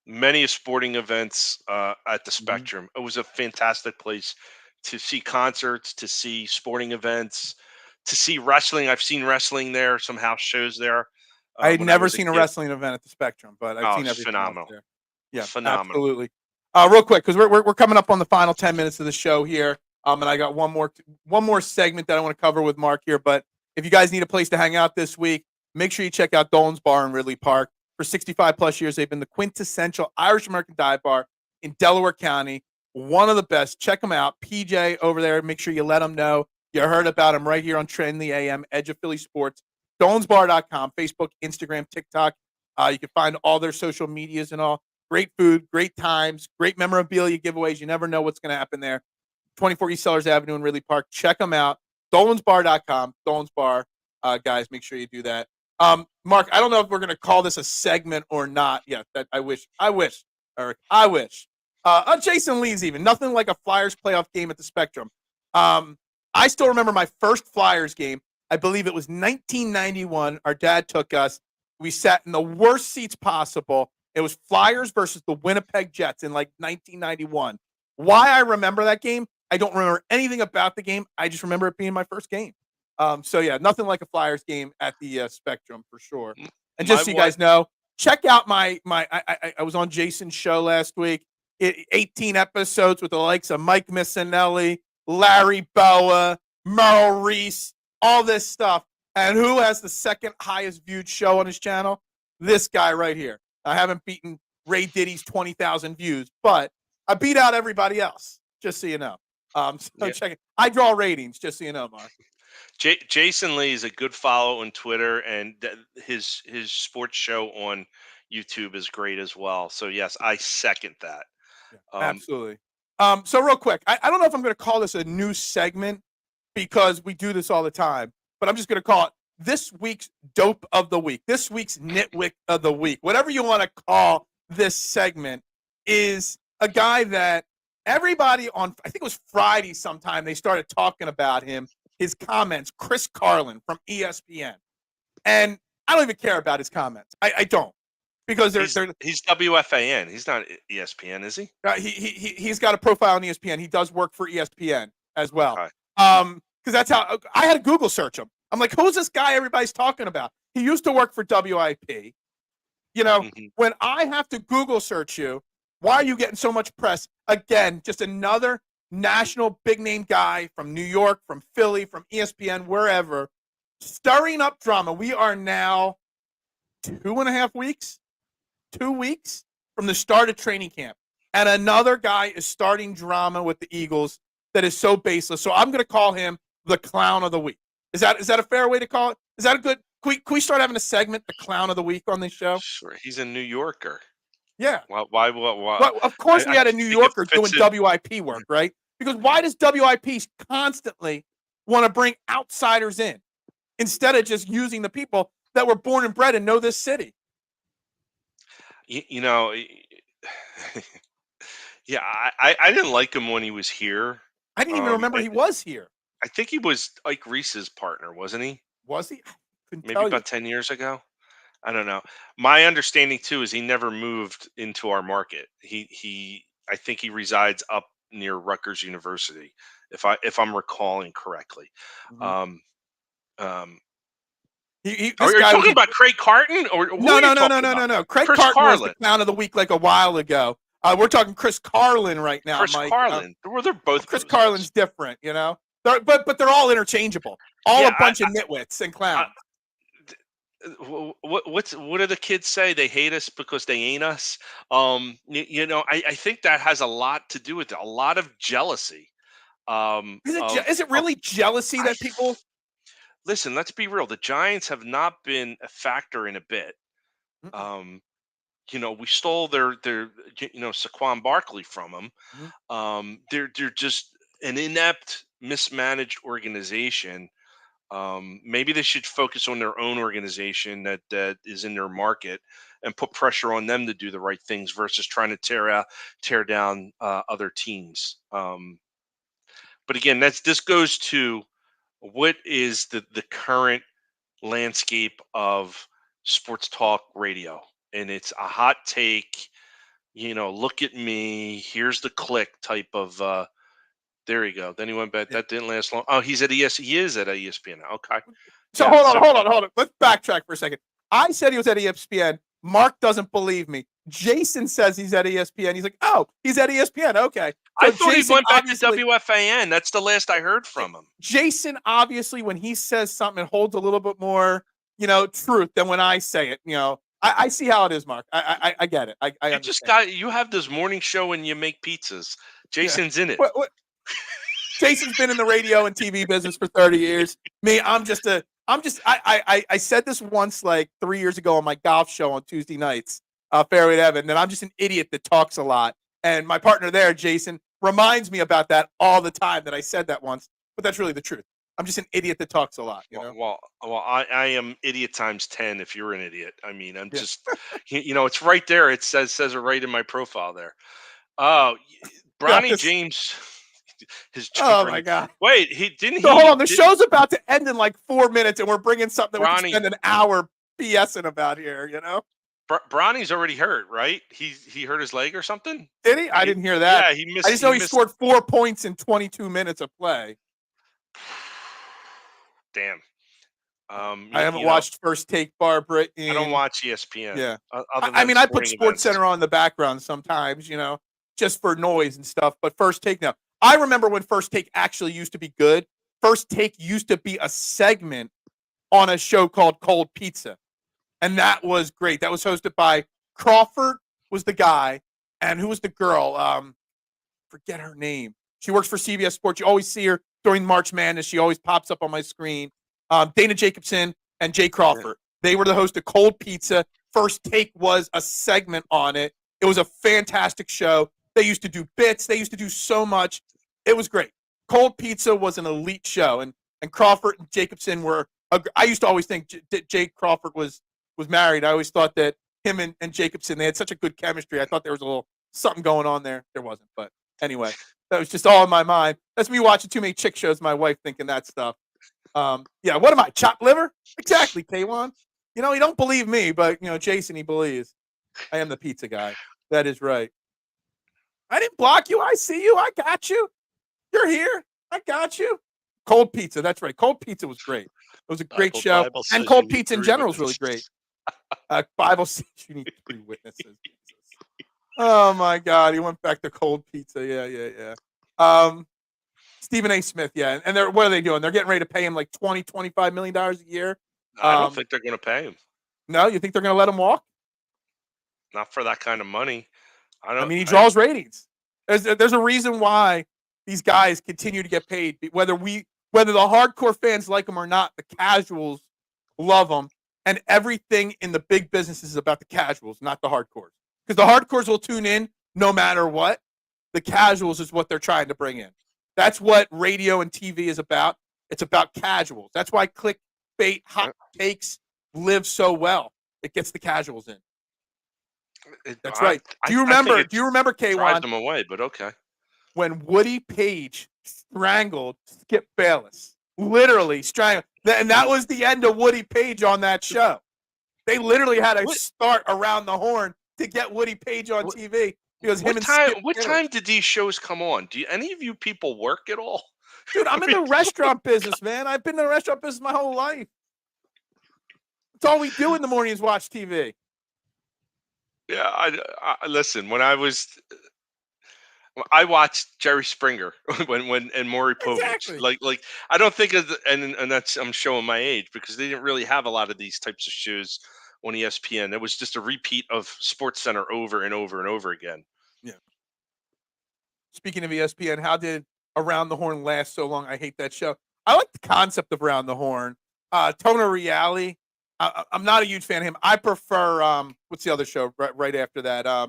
many sporting events at the Spectrum. It was a fantastic place to see concerts, to see sporting events, to see wrestling. I've seen wrestling there, some house shows there. I had never seen a wrestling event at the Spectrum, but I've seen everything phenomenal. There. Yeah, phenomenal. Absolutely. Real quick, because we're coming up on the final 10 minutes of the show here, and I got one more segment that I want to cover with Mark here. But if you guys need a place to hang out this week, make sure you check out Dolan's Bar in Ridley Park. For 65 plus years, they've been the quintessential Irish American dive bar in Delaware County. One of the best. Check him out. PJ over there. Make sure you let him know you heard about him right here on Trend the AM, Edge of Philly Sports, Dolan'sBar.com, Facebook, Instagram, TikTok. You can find all their social medias and all. Great food, great times, great memorabilia giveaways. You never know what's going to happen there. 24 East Sellers Avenue in Ridley Park. Check them out. Dolan'sBar.com. Dolan's Bar. Guys, make sure you do that. Mark, I don't know if we're going to call this a segment or not. Yeah, that I wish, Eric. I wish. Jason Lee's even. Nothing like a Flyers playoff game at the Spectrum. I still remember my first Flyers game. I believe it was 1991. Our dad took us. We sat in the worst seats possible. It was Flyers versus the Winnipeg Jets in like 1991. Why I remember that game, I don't remember anything about the game. I just remember it being my first game. So yeah, nothing like a Flyers game at the Spectrum for sure. And just so you guys know, check out I was on Jason's show last week. 18 episodes with the likes of Mike Missinelli, Larry Boa, Merrill Reese, all this stuff. And who has the second highest viewed show on his channel? This guy right here. I haven't beaten Ray Diddy's 20,000 views, but I beat out everybody else, just so you know. Check it. I draw ratings, just so you know, Mark. Jason Lee is a good follow on Twitter, and his sports show on YouTube is great as well. So yes, I second that. Yeah, absolutely. So real quick, I don't know if I'm going to call this a new segment because we do this all the time, but I'm just going to call it this week's dope of the week, this week's nitwick of the week, whatever you want to call this segment, is a guy that everybody on, I think it was Friday sometime, they started talking about him, his comments, Chris Carlan from ESPN. And I don't even care about his comments. I don't. Because he's WFAN. He's not ESPN, is he? He's got a profile on ESPN. He does work for ESPN as well. Okay. Because that's how I had to Google search him. I'm like, who's this guy everybody's talking about? He used to work for WIP. You know, when I have to Google search you, why are you getting so much press? Again, just another national big name guy from New York, from Philly, from ESPN, wherever, stirring up drama. We are now 2.5 weeks, 2 weeks from the start of training camp. And another guy is starting drama with the Eagles that is so baseless. So I'm going to call him the clown of the week. Is that a fair way to call it? Is that a good? Can we start having a segment, the clown of the week, on this show? Sure. He's a New Yorker. Yeah. Why? Well, of course, we had a New Yorker doing WIP work, right? Because why does WIP constantly want to bring outsiders in instead of just using the people that were born and bred and know this city? You know, yeah, I didn't like him when he was here. I didn't even remember he was here. I think he was Ike Reese's partner, wasn't he? Was he? Maybe about 10 years ago. I don't know. My understanding too is he never moved into our market. I think he resides up near Rutgers University, if I'm recalling correctly. Mm-hmm. Are you talking about Craig Carton or no. Craig Carton was the clown of the week like a while ago. We're talking Chris Carlan right now. Chris Carlan. They're both. Chris Carlin's different, you know. But they're all interchangeable. A bunch of nitwits and clowns. What do the kids say? They hate us because they ain't us. You know, I think that has a lot to do with it. A lot of jealousy. Is it really jealousy that people? Listen, let's be real. The Giants have not been a factor in a bit. You know, we stole their Saquon Barkley from them. They're just an inept, mismanaged organization. Maybe they should focus on their own organization that is in their market and put pressure on them to do the right things versus trying to tear down other teams. But again, this goes to what is the current landscape of sports talk radio, and it's a hot take. You know, look at me. Here's the click type of. There you go. Then he went back. That didn't last long. Oh, he's at He is at ESPN. Okay. So hold on. Let's backtrack for a second. I said he was at ESPN. Mark doesn't believe me. Jason says he's at ESPN. He's like, oh, he's at ESPN. Okay. So I thought Jason he went back to WFAN. That's the last I heard from him. Jason, obviously, when he says something, it holds a little bit more, truth than when I say it. I see how it is, Mark. I get it. I understand. You have this morning show and you make pizzas. Yeah. Jason's in it. What? Jason's been in the radio and TV business for 30 years. Me, I said this once like 3 years ago on my golf show on Tuesday nights, Fairway to Heaven, that I'm just an idiot that talks a lot. And my partner there, Jason, reminds me about that all the time, that I said that once, but that's really the truth. I'm just an idiot that talks a lot. I am idiot times 10 if you're an idiot. I mean, I'm Yeah. just, it's right there. It says it right in my profile there. Oh, Bronny James is Oh my God. Wait, he didn't. So hold on. The show's about to end in like 4 minutes, and we're bringing something that we can spend an hour BSing about here. Bronny's already hurt, right? He hurt his leg or something. Did he? I didn't hear that. Yeah, he missed. I just know he scored 4 points in 22 minutes of play. Damn. I haven't watched First Take, Barbara. I don't watch ESPN. Yeah. I mean, I put Sports Center on the background sometimes, just for noise and stuff. But First Take now. I remember when First Take actually used to be good. First Take used to be a segment on a show called Cold Pizza. And that was great. That was hosted by Crawford was the guy. And who was the girl? Forget her name. She works for CBS Sports. You always see her during March Madness. She always pops up on my screen. Dana Jacobson and Jay Crawford. They were the host of Cold Pizza. First Take was a segment on it. It was a fantastic show. They used to do bits. They used to do so much. It was great. Cold Pizza was an elite show. And Crawford and Jacobson were I used to always think Jay Crawford was married. I always thought that him and Jacobson, they had such a good chemistry. I thought there was a little something going on there. There wasn't. But anyway, that was just all in my mind. That's me watching too many chick shows, my wife thinking that stuff. Yeah, what am I, chopped liver? Exactly, K1. You don't believe me, but, Jason, he believes. I am the pizza guy. That is right. I didn't block you. I see you. I got you. You're here. I got you. Cold Pizza. That's right. Cold Pizza was great. It was a great show. And Cold Pizza in general is really great. Bible says you need 3 witnesses. Oh, my God. He went back to Cold Pizza. Yeah. Stephen A. Smith, yeah. And what are they doing? They're getting ready to pay him like $20-25 million a year. I don't think they're going to pay him. No? You think they're going to let him walk? Not for that kind of money. I mean, he draws ratings. There's a reason why these guys continue to get paid. Whether the hardcore fans like them or not, the casuals love them. And everything in the big business is about the casuals, not the hardcores. Because the hardcores will tune in no matter what. The casuals is what they're trying to bring in. That's what radio and TV is about. It's about casuals. That's why clickbait hot takes live so well. It gets the casuals in. That's right. Do you remember K1? Drives them away, but okay. When Woody Page strangled Skip Bayless, literally strangled, and that was the end of Woody Page on that show. They literally had to start around the horn to get Woody Page on TV. Because what time did these shows come on? Do any of you people work at all? Dude, I'm in the restaurant business, man. I've been in the restaurant business my whole life. That's all we do in the morning is watch TV. Yeah, I listen. When I watched Jerry Springer and Maury Povich. Exactly. Like I don't think and that's I'm showing my age because they didn't really have a lot of these types of shows on ESPN. It was just a repeat of Sports Center over and over and over again. Yeah. Speaking of ESPN, how did Around the Horn last so long? I hate that show. I like the concept of Around the Horn. Tona Reali, I'm not a huge fan of him. I prefer what's the other show right after that?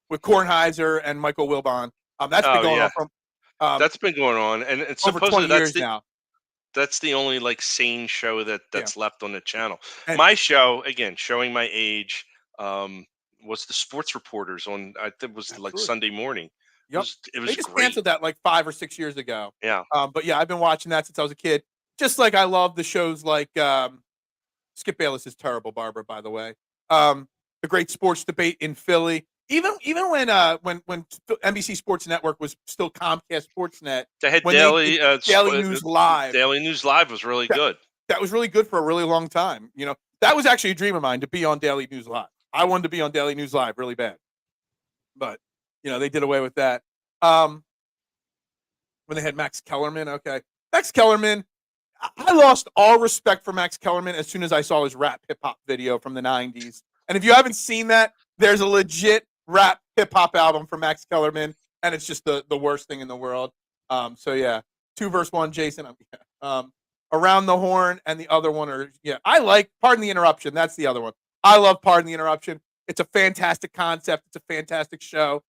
With Kornheiser and Michael Wilbon. That's been going on from that's been going on, and it's over 20 years now. That's the only sane show that's left on the channel. And my show, again, showing my age, was the Sports Reporters on. I think it was Absolutely. Sunday morning. Yep. It was they just great. canceled that 5 or 6 years ago. Yeah. But yeah, I've been watching that since I was a kid. Just like I love the shows like Skip Bayless is terrible, Barbara, by the way. The great sports debate in Philly. Even when NBC Sports Network was still Comcast Sportsnet, they had Daily News Live. Daily News Live was really good. That was really good for a really long time. That was actually a dream of mine to be on Daily News Live. I wanted to be on Daily News Live really bad, but they did away with that. When they had Max Kellerman, okay, Max Kellerman. I lost all respect for Max Kellerman as soon as I saw his rap hip hop video from the '90s And if you haven't seen that, there's a legit rap hip hop album from Max Kellerman, and it's just the worst thing in the world. So yeah, 2 vs. 1, Jason. Around the Horn, and the other one are I like Pardon the Interruption. That's the other one. I love Pardon the Interruption. It's a fantastic concept. It's a fantastic show.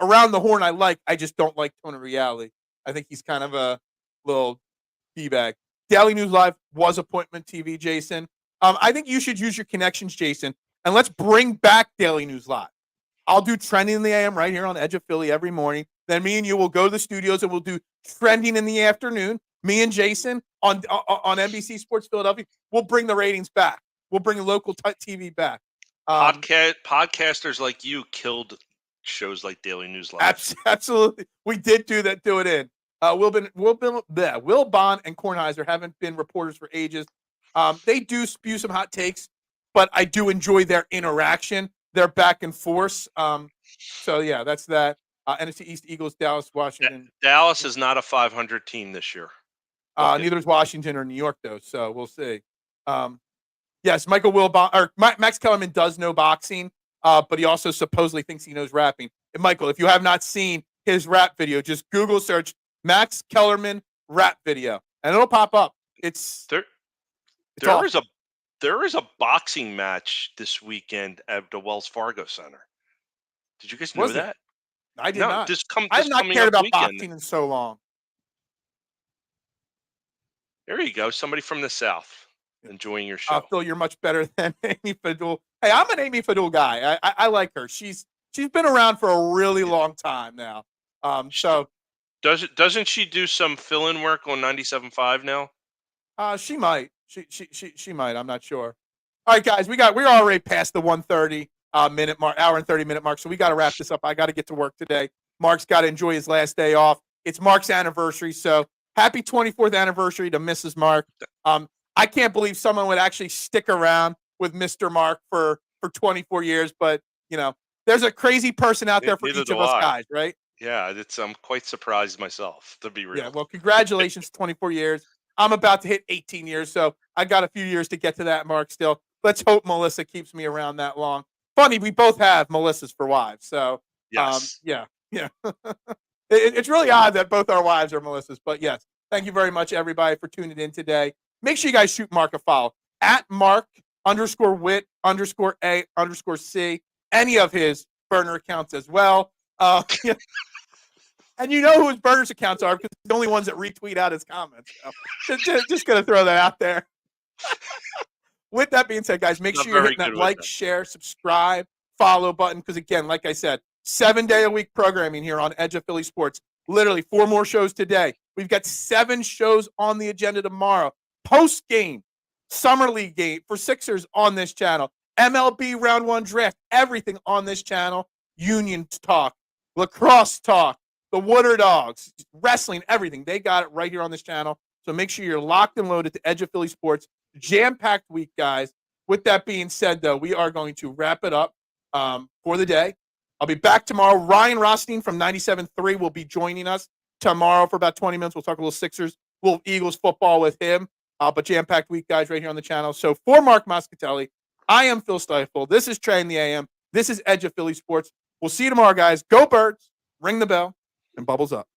Around the Horn, I just don't like Tone of Reality. I think he's kind of a little D-bag. Daily News Live was appointment TV, Jason. I think you should use your connections, Jason, and let's bring back Daily News Live. I'll do Trending in the AM right here on Edge of Philly every morning. Then me and you will go to the studios and we'll do Trending in the afternoon. Me and Jason on NBC Sports Philadelphia. We'll bring the ratings back. We'll bring local TV back. Podcasters like you killed shows like Daily News Live. Absolutely, we did do that. Do it in. Will Bond and Kornheiser haven't been reporters for ages. They do spew some hot takes, but I do enjoy their interaction, their back and forth. So yeah, that's that. NFC East Eagles, Dallas, Washington. Dallas is not a 500 team this year. Neither is Washington or New York, though. So we'll see. Yes, Max Kellerman does know boxing, but he also supposedly thinks he knows rapping. And Michael, if you have not seen his rap video, just Google search Max Kellerman rap video, and it'll pop up. There is a boxing match this weekend at the Wells Fargo Center. Did you guys know that? I did not. I have not cared about boxing in so long. There you go. Somebody from the South enjoying your show. Phil, you're much better than Amy Fadul. Hey, I'm an Amy Fadul guy. I like her. She's been around for a really long time now. So doesn't she do some fill-in work on 97.5 now? She might. She might. I'm not sure. All right, guys, we're already past the 1:30 minute mark, hour and 30 minute mark. So we got to wrap this up. I got to get to work today. Mark's got to enjoy his last day off. It's Mark's anniversary, so happy 24th anniversary to Mrs. Mark. I can't believe someone would actually stick around with Mr. Mark for 24 years, but there's a crazy person out there for each of us guys, right? Yeah, I'm quite surprised myself, to be real. Yeah, well, congratulations, 24 years. I'm about to hit 18 years, so I got a few years to get to that mark still. Let's hope Melissa keeps me around that long. Funny, we both have Melissas for wives, so yes. Yeah. It's really odd that both our wives are Melissas, but yes. Thank you very much, everybody, for tuning in today. Make sure you guys shoot Mark a follow at Mark_Witt_A_C, any of his burner accounts as well. And you know who his burners accounts are because the only ones that retweet out his comments. So just going to throw that out there. With that being said, guys, make sure you're hitting that like, share, subscribe, follow button because, again, like I said, 7-day-a-week programming here on Edge of Philly Sports. Literally 4 more shows today. We've got 7 shows on the agenda tomorrow. Post-game, Summer League game for Sixers on this channel. MLB Round 1 draft, everything on this channel. Union talk, lacrosse talk, the Wooder Dogs, wrestling, everything. They got it right here on this channel. So make sure you're locked and loaded to Edge of Philly Sports. Jam-packed week, guys. With that being said, though, we are going to wrap it up for the day. I'll be back tomorrow. Ryan Rothstein from 97.3 will be joining us tomorrow for about 20 minutes. We'll talk a little Sixers, a little Eagles football with him. But jam-packed week, guys, right here on the channel. So for Mark Moscatelli, I am Phil Stiefel. This is Trey in the AM. This is Edge of Philly Sports. We'll see you tomorrow, guys. Go Birds. Ring the bell and bubbles up.